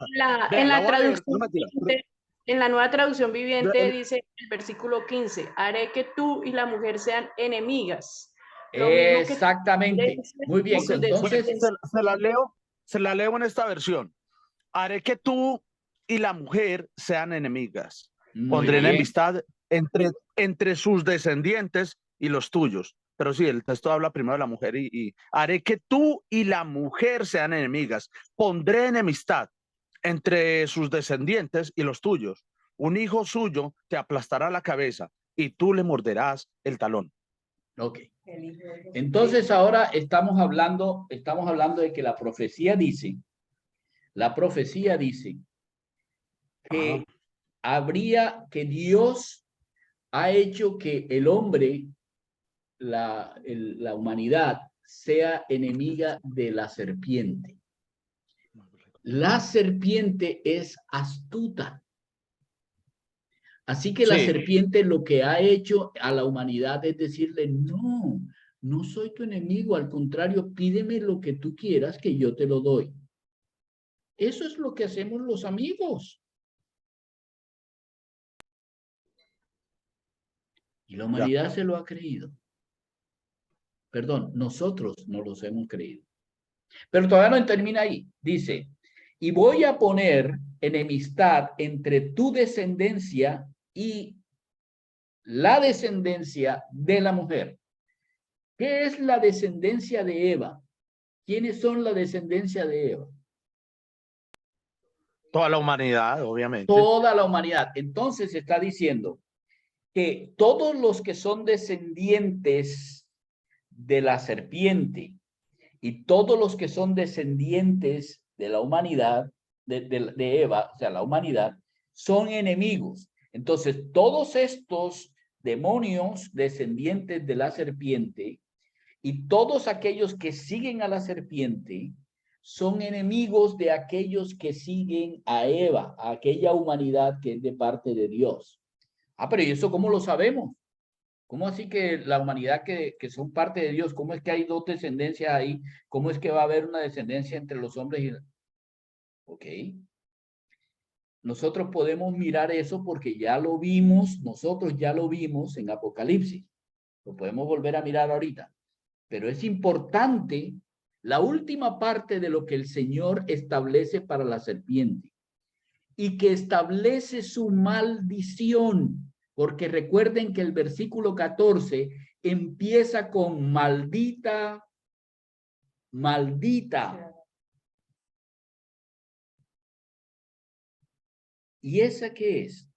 Vea, En la la voy a leer, no traducción mentira. viviente, en la nueva traducción viviente dice el versículo 15, haré que tú y la mujer sean enemigas. Lo mismo que Exactamente. Muy bien, Ok, entonces, se la leo en esta versión. Haré que tú y la mujer sean enemigas. muy Pondré bien. enemistad entre sus descendientes y los tuyos. Pero sí, el texto habla primero de la mujer y haré que tú y la mujer sean enemigas. Pondré enemistad entre sus descendientes y los tuyos. Un hijo suyo te aplastará la cabeza y tú le morderás el talón. Ok. Entonces ahora estamos hablando de que la profecía dice que que Dios ha hecho que el hombre, la humanidad, sea enemiga de la serpiente. La serpiente es astuta. Así que la serpiente lo que ha hecho a la humanidad es decirle, no, no soy tu enemigo, al contrario, pídeme lo que tú quieras que yo te lo doy. Eso es lo que hacemos los amigos. Y la humanidad se lo ha creído. Perdón, nosotros no los hemos creído. Pero todavía no termina ahí. Dice, y voy a poner enemistad entre tu descendencia y la descendencia de la mujer. ¿Qué es la descendencia de Eva? ¿Quiénes son la descendencia de Eva? Toda la humanidad, obviamente. Toda la humanidad. Entonces está diciendo que todos los que son descendientes de la serpiente y todos los que son descendientes de la humanidad, de Eva, o sea, la humanidad, son enemigos. Entonces, todos estos demonios descendientes de la serpiente y todos aquellos que siguen a la serpiente son enemigos de aquellos que siguen a Eva, a aquella humanidad que es de parte de Dios. Pero ¿y eso cómo lo sabemos? ¿Cómo así que la humanidad que son parte de Dios, cómo es que hay dos descendencias ahí? ¿Cómo es que va a haber una descendencia entre los hombres y... Ok. Nosotros podemos mirar eso porque ya lo vimos, nosotros ya lo vimos en Apocalipsis. Lo podemos volver a mirar ahorita. Pero es importante la última parte de lo que el Señor establece para la serpiente y que establece su maldición. Porque recuerden que el versículo 14 empieza con maldita, maldita. ¿Y esa qué es?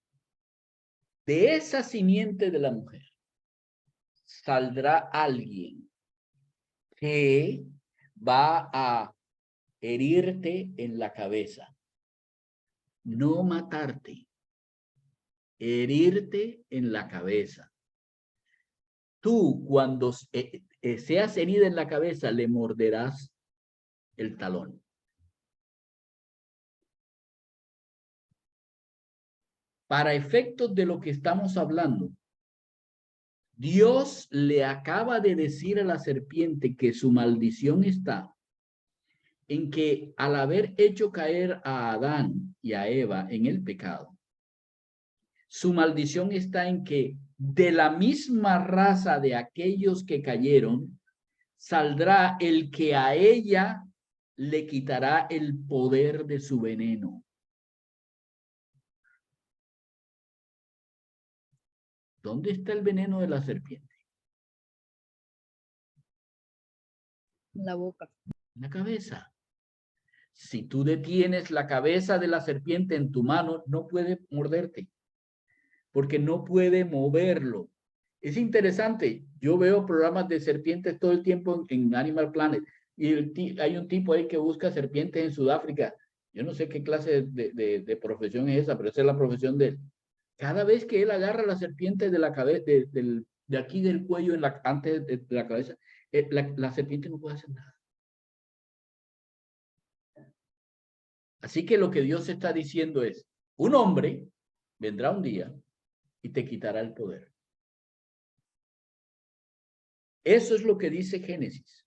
De esa simiente de la mujer saldrá alguien que va a herirte en la cabeza, no matarte, herirte en la cabeza. Tú, cuando seas herida en la cabeza, le morderás el talón. Para efectos de lo que estamos hablando, Dios le acaba de decir a la serpiente que su maldición está en que al haber hecho caer a Adán y a Eva en el pecado, su maldición está en que de la misma raza de aquellos que cayeron, saldrá el que a ella le quitará el poder de su veneno. ¿Dónde está el veneno de la serpiente? En la boca. En la cabeza. Si tú detienes la cabeza de la serpiente en tu mano, no puede morderte, porque no puede moverlo. Es interesante, yo veo programas de serpientes todo el tiempo en Animal Planet, y hay un tipo ahí que busca serpientes en Sudáfrica. Yo no sé qué clase de profesión es esa, pero esa es la profesión de él. Cada vez que él agarra la serpiente de la cabeza, de aquí del cuello, antes de la cabeza, la serpiente no puede hacer nada. Así que lo que Dios está diciendo es, un hombre vendrá un día y te quitará el poder. Eso es lo que dice Génesis.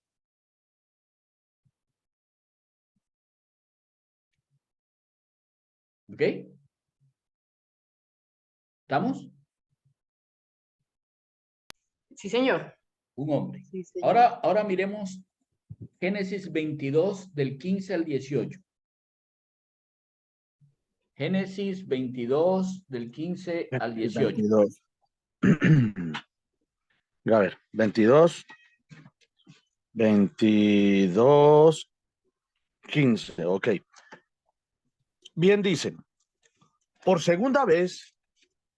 ¿Ok? ¿Estamos? Sí, señor. Un hombre. Sí, señor. Ahora miremos Génesis 22 del 15 al 18. Génesis 22 del 15 al 18. 22. A ver, 22, 15, ok. Bien dicen, por segunda vez,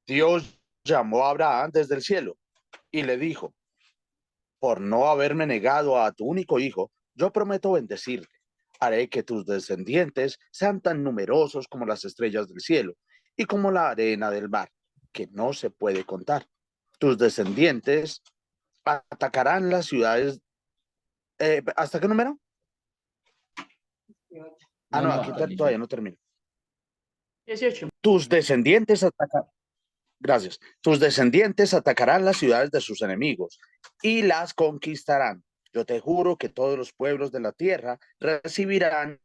Dios llamó a Abraham desde el cielo y le dijo, por no haberme negado a tu único hijo, yo prometo bendecirte. Haré que tus descendientes sean tan numerosos como las estrellas del cielo y como la arena del mar, que no se puede contar. Tus descendientes atacarán las ciudades. ¿Hasta qué número? No, aquí todavía no termino. 18. Tus descendientes atacarán. Gracias. Tus descendientes atacarán las ciudades de sus enemigos y las conquistarán. Yo te juro que todos los pueblos de la tierra recibirán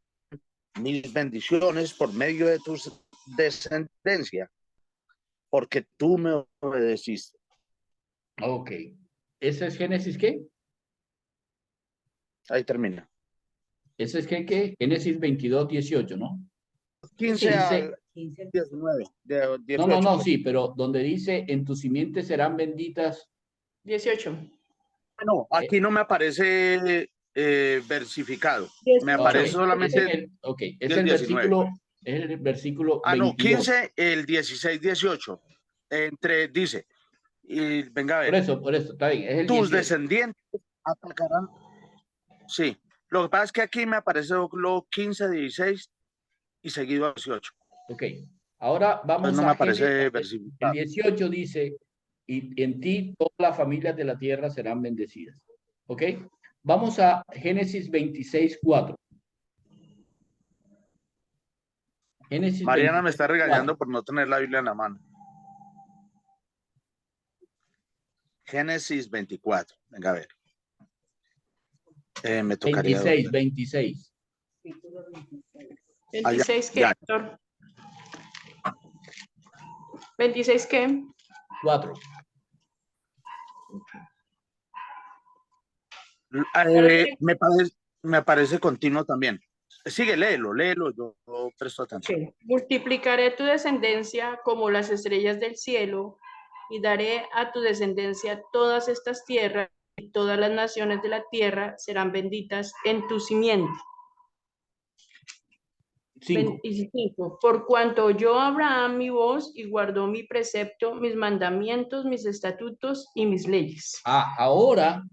mis bendiciones por medio de tu descendencia, porque tú me obedeciste. Ok. ¿Ese es Génesis qué? Ahí termina. Ese es qué? Génesis 22, 18, ¿no? 15 Dice, al 19. 18. no, sí, pero donde dice, en tu simiente serán benditas. 18. No, aquí no me aparece versificado. 18. Me aparece solamente Es el 19. versículo 22. No, 15, el 16, 18. Dice, y venga a ver. Por eso, está bien. Es el tus 18. descendientes atacarán. Sí, lo que pasa es que aquí me aparece lo 15, 16 y seguido a 18. Ok, ahora vamos no a me aparece Génesis. El 18 dice, y en ti todas las familias de la tierra serán bendecidas. Ok, vamos a Génesis 26, 4. Génesis Mariana 26, me está regañando 4. por no tener la Biblia en la mano. Génesis 24, venga a ver. Me tocaría 26. 26 qué, Héctor. 26 qué. 4. Me parece continuo también. Sigue, léelo, yo presto atención. Ok. Multiplicaré tu descendencia como las estrellas del cielo y daré a tu descendencia todas estas tierras y todas las naciones de la tierra serán benditas en tu simiente. 5. 25. Por cuanto oyó Abraham mi voz y guardó mi precepto, mis mandamientos, mis estatutos y mis leyes. Ahora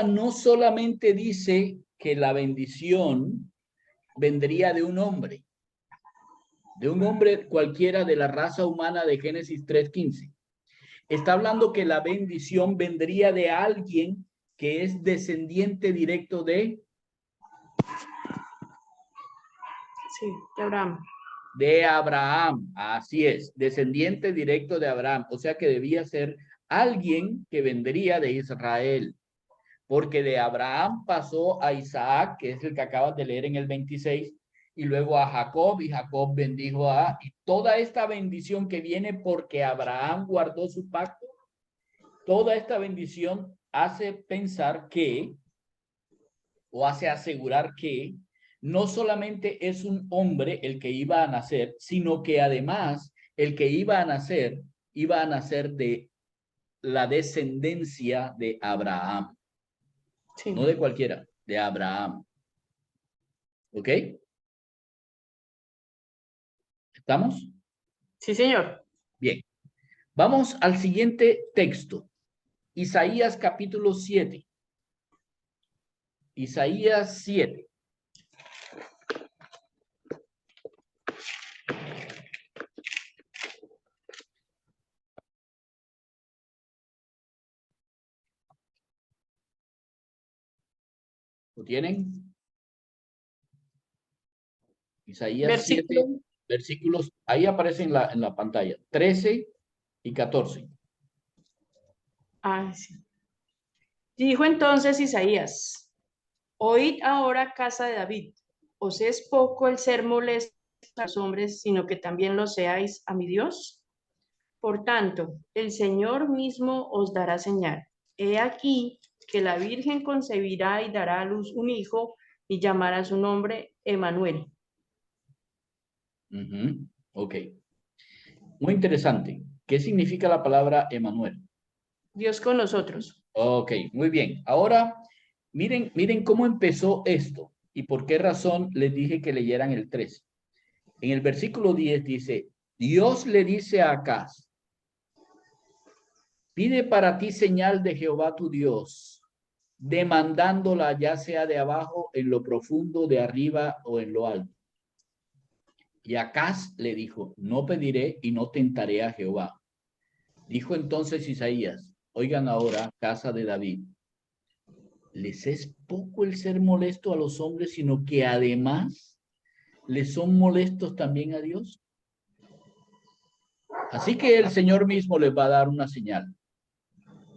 no solamente dice que la bendición vendría de un hombre cualquiera de la raza humana de Génesis 3:15. Está hablando que la bendición vendría de alguien que es descendiente directo Sí, de Abraham. de Abraham. Así es, descendiente directo de Abraham. O sea que debía ser alguien que vendría de Israel. Porque de Abraham pasó a Isaac, que es el que acabas de leer en el 26, y luego a Jacob, y Jacob bendijo y toda esta bendición que viene porque Abraham guardó su pacto, toda esta bendición hace pensar que, o hace asegurar que, no solamente es un hombre el que iba a nacer, sino que además el que iba a nacer de la descendencia de Abraham. Sí. No de cualquiera, de Abraham. ¿Ok? ¿Estamos? Sí, señor. Bien. Vamos al siguiente texto. Isaías capítulo 7. Isaías 7. ¿Lo tienen? Isaías 7, versículos, ahí aparece en la pantalla, 13 y 14. Sí. Dijo entonces Isaías, oíd ahora, casa de David, ¿os es poco el ser molesto a los hombres, sino que también lo seáis a mi Dios? Por tanto, el Señor mismo os dará señal. He aquí que la Virgen concebirá y dará a luz un hijo y llamará su nombre Emanuel. Ok. Muy interesante. ¿Qué significa la palabra Emanuel? Dios con nosotros. Ok, muy bien. Ahora, miren cómo empezó esto y por qué razón les dije que leyeran el 13. En el versículo 10 dice, Dios le dice a Acaz, pide para ti señal de Jehová tu Dios, demandándola ya sea de abajo, en lo profundo, de arriba o en lo alto. Y Acaz le dijo, no pediré y no tentaré a Jehová. Dijo entonces Isaías, oigan ahora, casa de David, les es poco el ser molesto a los hombres, sino que además les son molestos también a Dios. Así que el Señor mismo les va a dar una señal.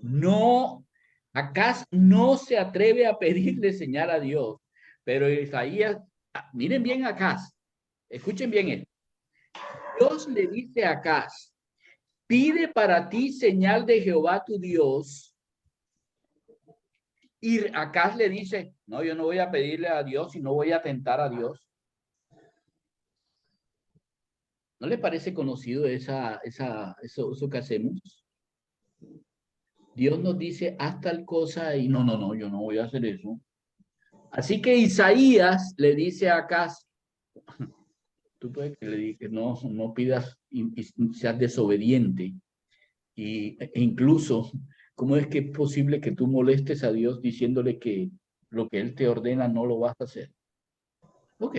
No, Acaz no se atreve a pedirle señal a Dios, pero Isaías, miren bien Acaz, escuchen bien esto. Dios le dice a Acaz, pide para ti señal de Jehová tu Dios. Y Acaz le dice, no, yo no voy a pedirle a Dios y no voy a tentar a Dios. ¿No le parece conocido eso que hacemos? Dios nos dice, haz tal cosa y no, yo no voy a hacer eso. Así que Isaías le dice a Acaz, tú puedes que le digas, no pidas y seas desobediente. E incluso, ¿cómo es que es posible que tú molestes a Dios diciéndole que lo que Él te ordena no lo vas a hacer? Ok.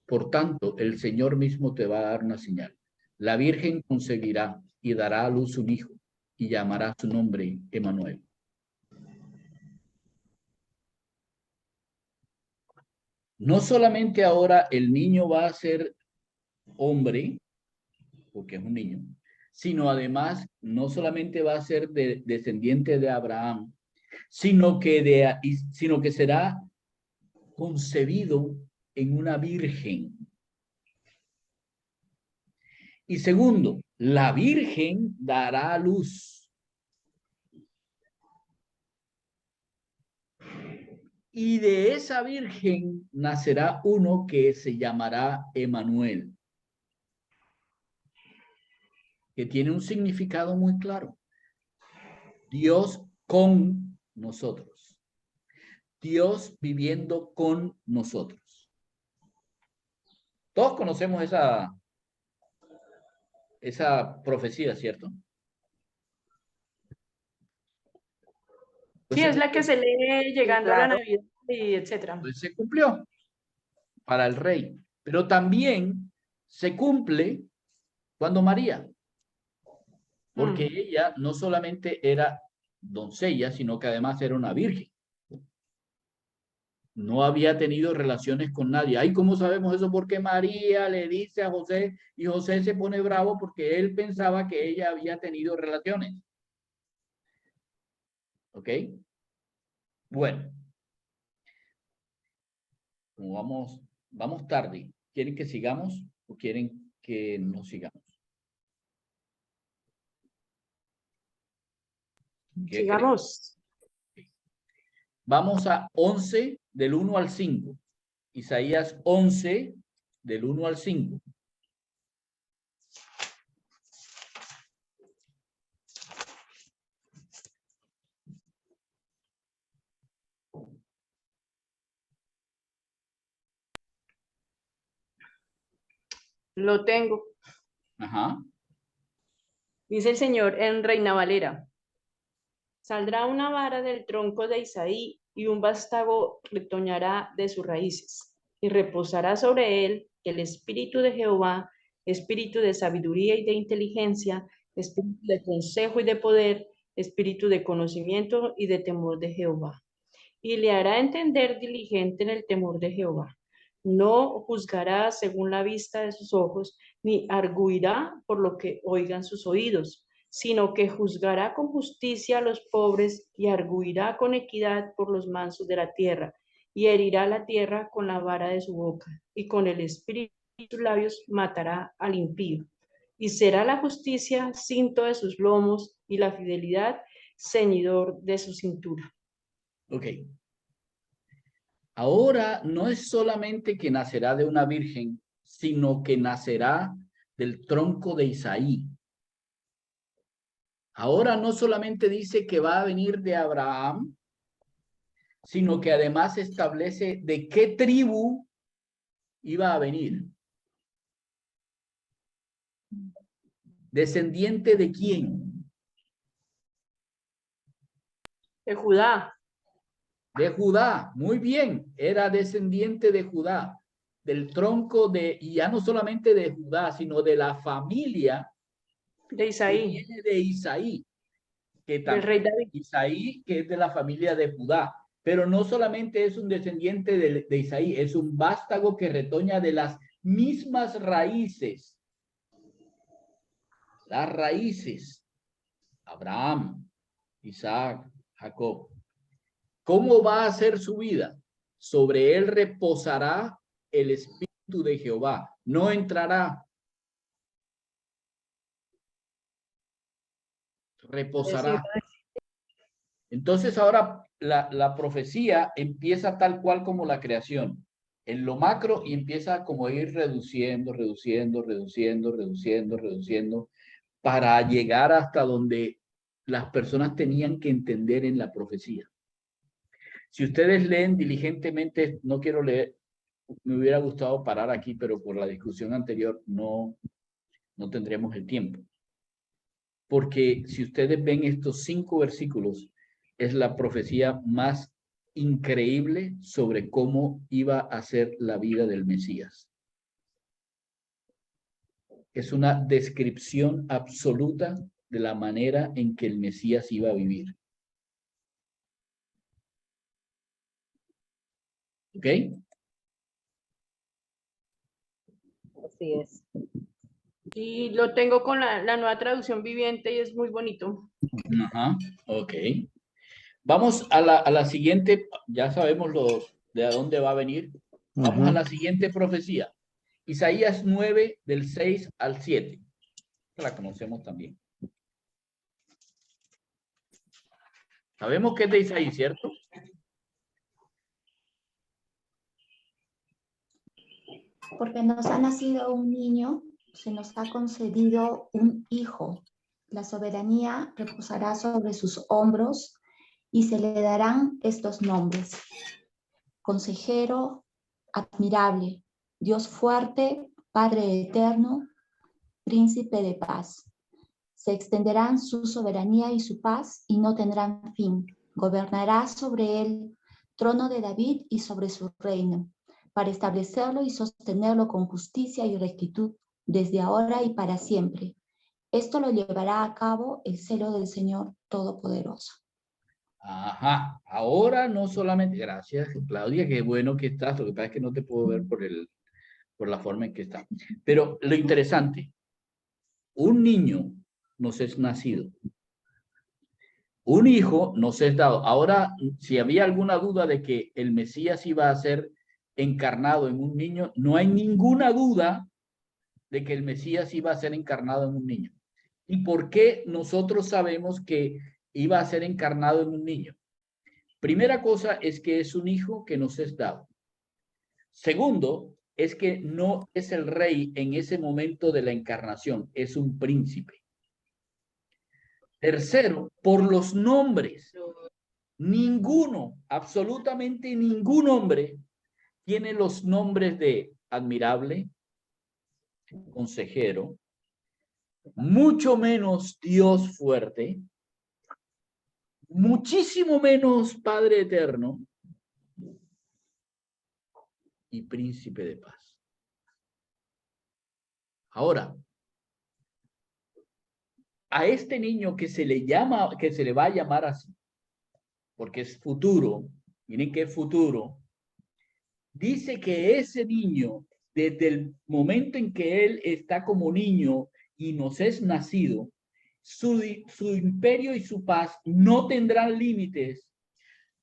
Por tanto, el Señor mismo te va a dar una señal. La Virgen concebirá y dará a luz un hijo y llamará su nombre Emanuel. No solamente ahora el niño va a ser hombre, porque es un niño, sino además no solamente va a ser descendiente de Abraham, sino que será concebido en una virgen. Y segundo, la virgen dará a luz. y de esa virgen nacerá uno que se llamará Emanuel, que tiene un significado muy claro. Dios con nosotros. Dios viviendo con nosotros. Todos conocemos esa profecía, ¿cierto? Sí, es la que se lee llegando a la claro. Navidad y etcétera. Pues se cumplió para el rey, pero también se cumple cuando María, porque ella no solamente era doncella, sino que además era una virgen. No había tenido relaciones con nadie. Ay, ¿cómo sabemos eso? Porque María le dice a José y José se pone bravo porque él pensaba que ella había tenido relaciones. ¿Ok? Bueno, como vamos tarde. ¿Quieren que sigamos o quieren que no sigamos? ¿Qué creen? Sigamos. Vamos a 11 del 1 al 5. Isaías 11 del 1 al 5. Lo tengo. Ajá. Dice el Señor en Reina Valera. Saldrá una vara del tronco de Isaí y un vástago retoñará de sus raíces. Y reposará sobre él el espíritu de Jehová, espíritu de sabiduría y de inteligencia, espíritu de consejo y de poder, espíritu de conocimiento y de temor de Jehová. Y le hará entender diligente en el temor de Jehová. No juzgará según la vista de sus ojos, ni arguirá por lo que oigan sus oídos, sino que juzgará con justicia a los pobres y arguirá con equidad por los mansos de la tierra, y herirá la tierra con la vara de su boca, y con el espíritu de sus labios matará al impío. Y será la justicia cinto de sus lomos, y la fidelidad ceñidor de su cintura. Ok. Ahora no es solamente que nacerá de una virgen, sino que nacerá del tronco de Isaí. Ahora no solamente dice que va a venir de Abraham, sino que además establece de qué tribu iba a venir. ¿Descendiente de quién? De Judá. De Judá. Muy bien, era descendiente de Judá, del tronco y ya no solamente de Judá, sino de la familia De que Isaí. viene de Isaí, que Del rey David. Isaí, que es de la familia de Judá. Pero no solamente es un descendiente de Isaí, es un vástago que retoña de las mismas raíces. Las raíces. Abraham, Isaac, Jacob. ¿Cómo va a ser su vida? Sobre él reposará el espíritu de Jehová. No entrará. Reposará. Entonces ahora la profecía empieza tal cual como la creación, en lo macro, y empieza como a ir reduciendo, para llegar hasta donde las personas tenían que entender en la profecía. Si ustedes leen diligentemente, no quiero leer, me hubiera gustado parar aquí, pero por la discusión anterior no tendremos el tiempo. Porque si ustedes ven estos 5 versículos, es la profecía más increíble sobre cómo iba a ser la vida del Mesías. Es una descripción absoluta de la manera en que el Mesías iba a vivir. ¿Ok? Así es. Y lo tengo con la nueva traducción viviente y es muy bonito. Ajá, ok. Vamos a la siguiente, ya sabemos de a dónde va a venir. Vamos a la siguiente profecía. Isaías 9, del 6 al 7. La conocemos también. Sabemos que es de Isaías, ¿cierto? porque nos ha nacido un niño, se nos ha concedido un hijo. La soberanía reposará sobre sus hombros y se le darán estos nombres: Consejero admirable, Dios fuerte, Padre eterno, Príncipe de paz. Se extenderán su soberanía y su paz y no tendrán fin. Gobernará sobre el trono de David y sobre su reino, para establecerlo y sostenerlo con justicia y rectitud desde ahora y para siempre. Esto lo llevará a cabo el celo del Señor Todopoderoso. Ajá, ahora no solamente, gracias Claudia, qué bueno que estás, lo que pasa es que no te puedo ver por la forma en que está. Pero lo interesante, un niño nos es nacido, un hijo nos es dado. Ahora, si había alguna duda de que el Mesías iba a ser encarnado en un niño, no hay ninguna duda de que el Mesías iba a ser encarnado en un niño. ¿Y por qué nosotros sabemos que iba a ser encarnado en un niño? Primera cosa es que es un hijo que nos es dado. Segundo, es que no es el rey en ese momento de la encarnación, es un príncipe. Tercero, por los nombres. Ninguno, absolutamente ningún hombre tiene los nombres de admirable, consejero, mucho menos Dios fuerte, muchísimo menos Padre eterno y príncipe de paz. Ahora, a este niño que se le llama, que se le va a llamar así, porque es futuro, miren qué futuro, dice que ese niño, desde el momento en que él está como niño y nos es nacido, su imperio y su paz no tendrán límites,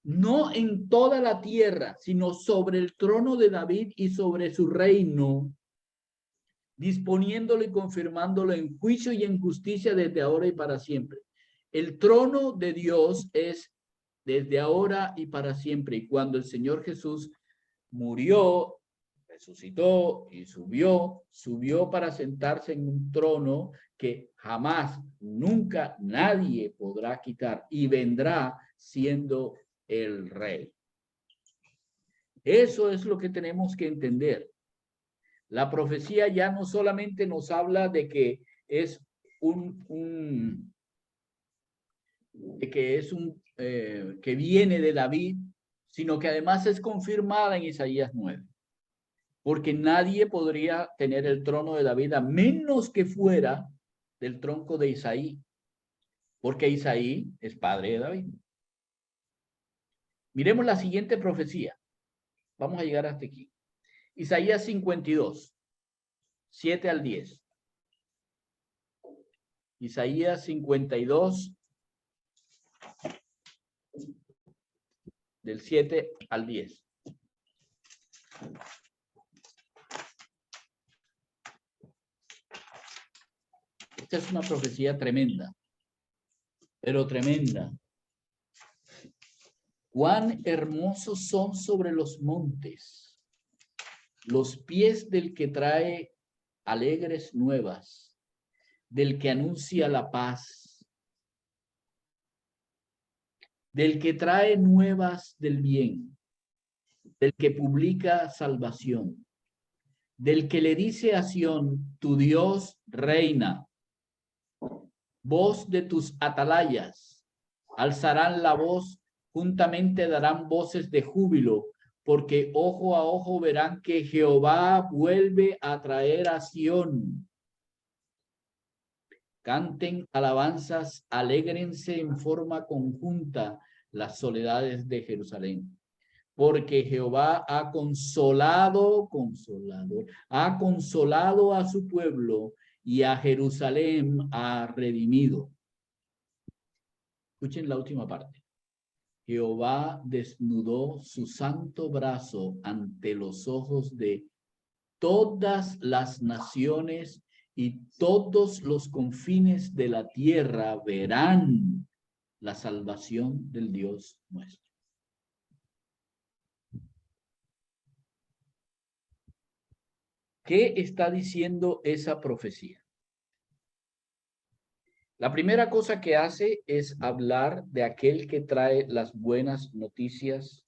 no en toda la tierra, sino sobre el trono de David y sobre su reino, disponiéndolo y confirmándolo en juicio y en justicia desde ahora y para siempre. El trono de Dios es desde ahora y para siempre. Y cuando el Señor Jesús murió, resucitó y subió para sentarse en un trono que jamás, nunca nadie podrá quitar, y vendrá siendo el rey. Eso es lo que tenemos que entender. La profecía ya no solamente nos habla de que es que viene de David, sino que además es confirmada en Isaías 9. Porque nadie podría tener el trono de David a menos que fuera del tronco de Isaí, porque Isaí es padre de David. Miremos la siguiente profecía. Vamos a llegar hasta aquí. Isaías 52, 7 al 10. Isaías 52, del 7 al 10. Esta es una profecía tremenda, pero tremenda. Cuán hermosos son sobre los montes los pies del que trae alegres nuevas, del que anuncia la paz, del que trae nuevas del bien, del que publica salvación, del que le dice a Sión, tu Dios reina. Voz de tus atalayas, alzarán la voz, juntamente darán voces de júbilo, porque ojo a ojo verán que Jehová vuelve a traer a Sión. Canten alabanzas, alégrense en forma conjunta las soledades de Jerusalén. Porque Jehová ha consolado a su pueblo y a Jerusalén ha redimido. Escuchen la última parte. Jehová desnudó su santo brazo ante los ojos de todas las naciones y todos los confines de la tierra verán la salvación del Dios nuestro. ¿Qué está diciendo esa profecía? La primera cosa que hace es hablar de aquel que trae las buenas noticias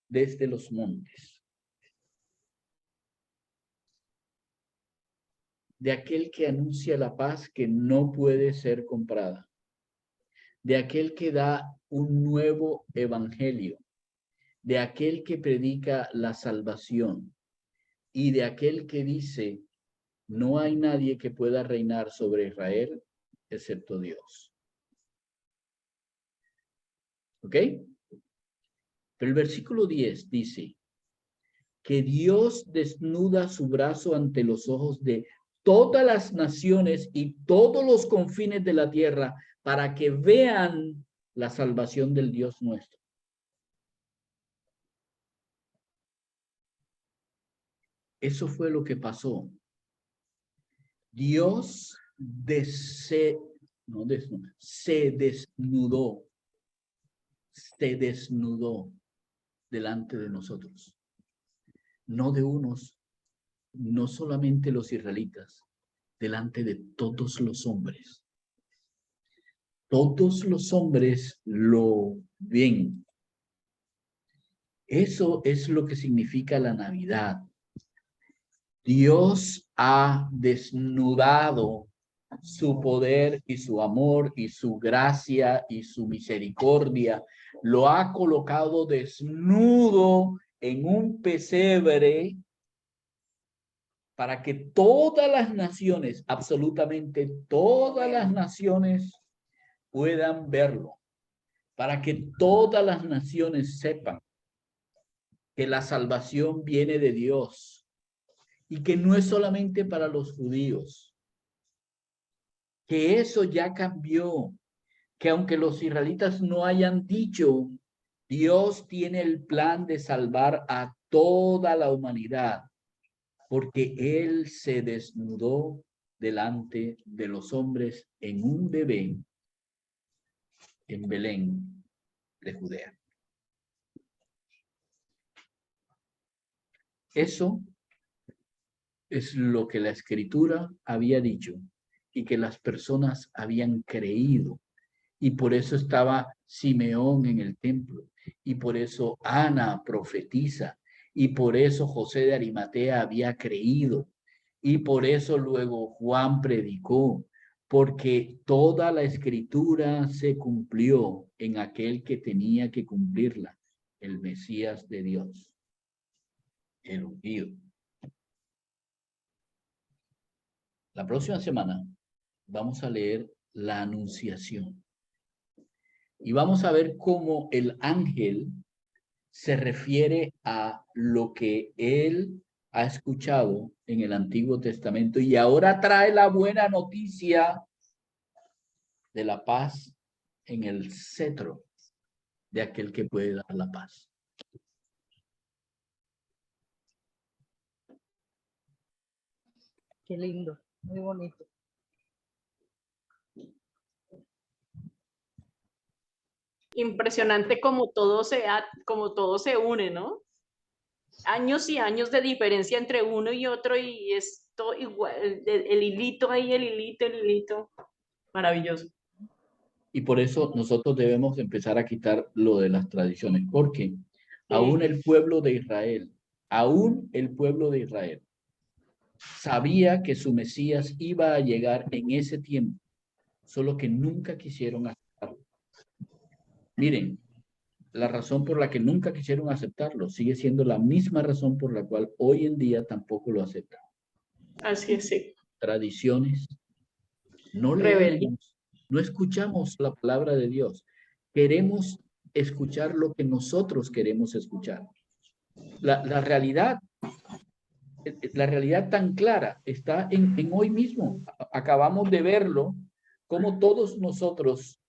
desde los montes. De aquel que anuncia la paz que no puede ser comprada. De aquel que da un nuevo evangelio. De aquel que predica la salvación. Y de aquel que dice, no hay nadie que pueda reinar sobre Israel excepto Dios. ¿Ok? Pero el versículo 10 dice que Dios desnuda su brazo ante los ojos de todas las naciones y todos los confines de la tierra para que vean la salvación del Dios nuestro. Eso fue lo que pasó. Dios se desnudó delante de nosotros. No de unos, no solamente los israelitas, delante de todos los hombres. Todos los hombres lo ven. Eso es lo que significa la Navidad. Dios ha desnudado su poder y su amor y su gracia y su misericordia. Lo ha colocado desnudo en un pesebre para que todas las naciones, absolutamente todas las naciones, puedan verlo. Para que todas las naciones sepan que la salvación viene de Dios. Y que no es solamente para los judíos, que eso ya cambió, que aunque los israelitas no hayan dicho, Dios tiene el plan de salvar a toda la humanidad, porque Él se desnudó delante de los hombres en un bebé en Belén de Judea. Eso es lo que la Escritura había dicho y que las personas habían creído. Y por eso estaba Simeón en el templo. Y por eso Ana profetiza. Y por eso José de Arimatea había creído. Y por eso luego Juan predicó. Porque toda la Escritura se cumplió en aquel que tenía que cumplirla, el Mesías de Dios, el ungido. La próxima semana vamos a leer la Anunciación y vamos a ver cómo el ángel se refiere a lo que él ha escuchado en el Antiguo Testamento y ahora trae la buena noticia de la paz en el cetro de aquel que puede dar la paz. Qué lindo, muy bonito. Impresionante como todo se une, ¿no? Años y años de diferencia entre uno y otro y esto igual, el hilito ahí, el hilito. Maravilloso. Y por eso nosotros debemos empezar a quitar lo de las tradiciones, porque aún el pueblo de Israel sabía que su Mesías iba a llegar en ese tiempo, solo que nunca quisieron aceptarlo. Miren, la razón por la que nunca quisieron aceptarlo sigue siendo la misma razón por la cual hoy en día tampoco lo aceptan. Así es, sí. Tradiciones. No Rebeldía. leemos, no escuchamos la palabra de Dios. Queremos escuchar lo que nosotros queremos escuchar. La realidad tan clara está en hoy mismo. Acabamos de verlo, como todos nosotros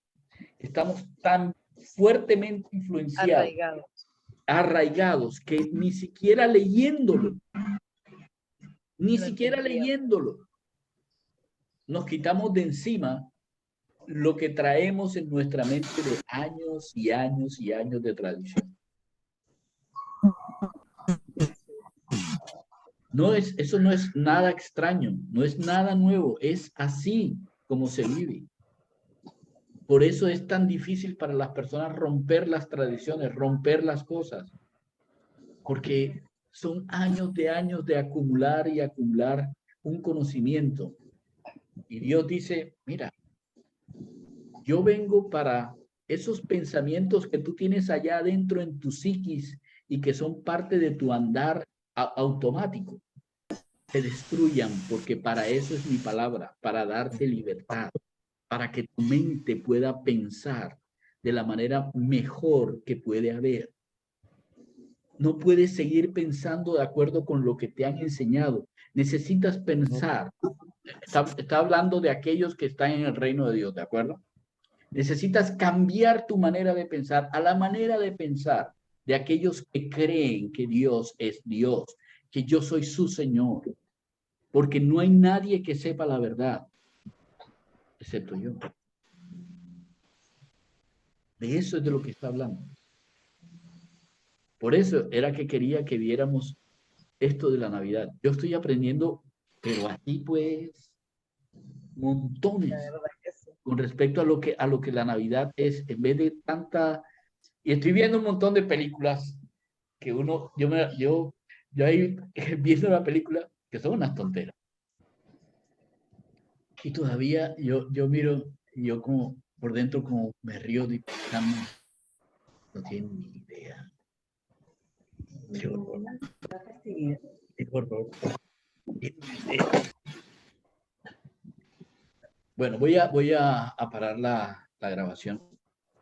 estamos tan fuertemente influenciados, arraigados, que ni siquiera leyéndolo, nos quitamos de encima lo que traemos en nuestra mente de años y años y años de tradición. Eso no es nada extraño, no es nada nuevo, es así como se vive. Por eso es tan difícil para las personas romper las tradiciones, romper las cosas, porque son años de acumular y acumular un conocimiento. Y Dios dice, mira, yo vengo para esos pensamientos que tú tienes allá adentro en tu psiquis y que son parte de tu andar automático, se destruyan, porque para eso es mi palabra, para darte libertad, para que tu mente pueda pensar de la manera mejor que puede haber. No puedes seguir pensando de acuerdo con lo que te han enseñado. Necesitas pensar. Está hablando de aquellos que están en el reino de Dios, ¿de acuerdo? Necesitas cambiar tu manera de pensar a la manera de pensar de aquellos que creen que Dios es Dios, que yo soy su Señor, porque no hay nadie que sepa la verdad, excepto yo. De eso es de lo que está hablando. Por eso era que quería que viéramos esto de la Navidad. Yo estoy aprendiendo, pero aquí pues montones con respecto a lo que la Navidad es, en vez de tanta. Y estoy viendo un montón de películas que yo ahí viendo la película que son unas tonteras. Y todavía yo miro y yo como por dentro como me río de no tienen ni idea. Qué horror. Qué horror. Bueno, voy a parar la grabación.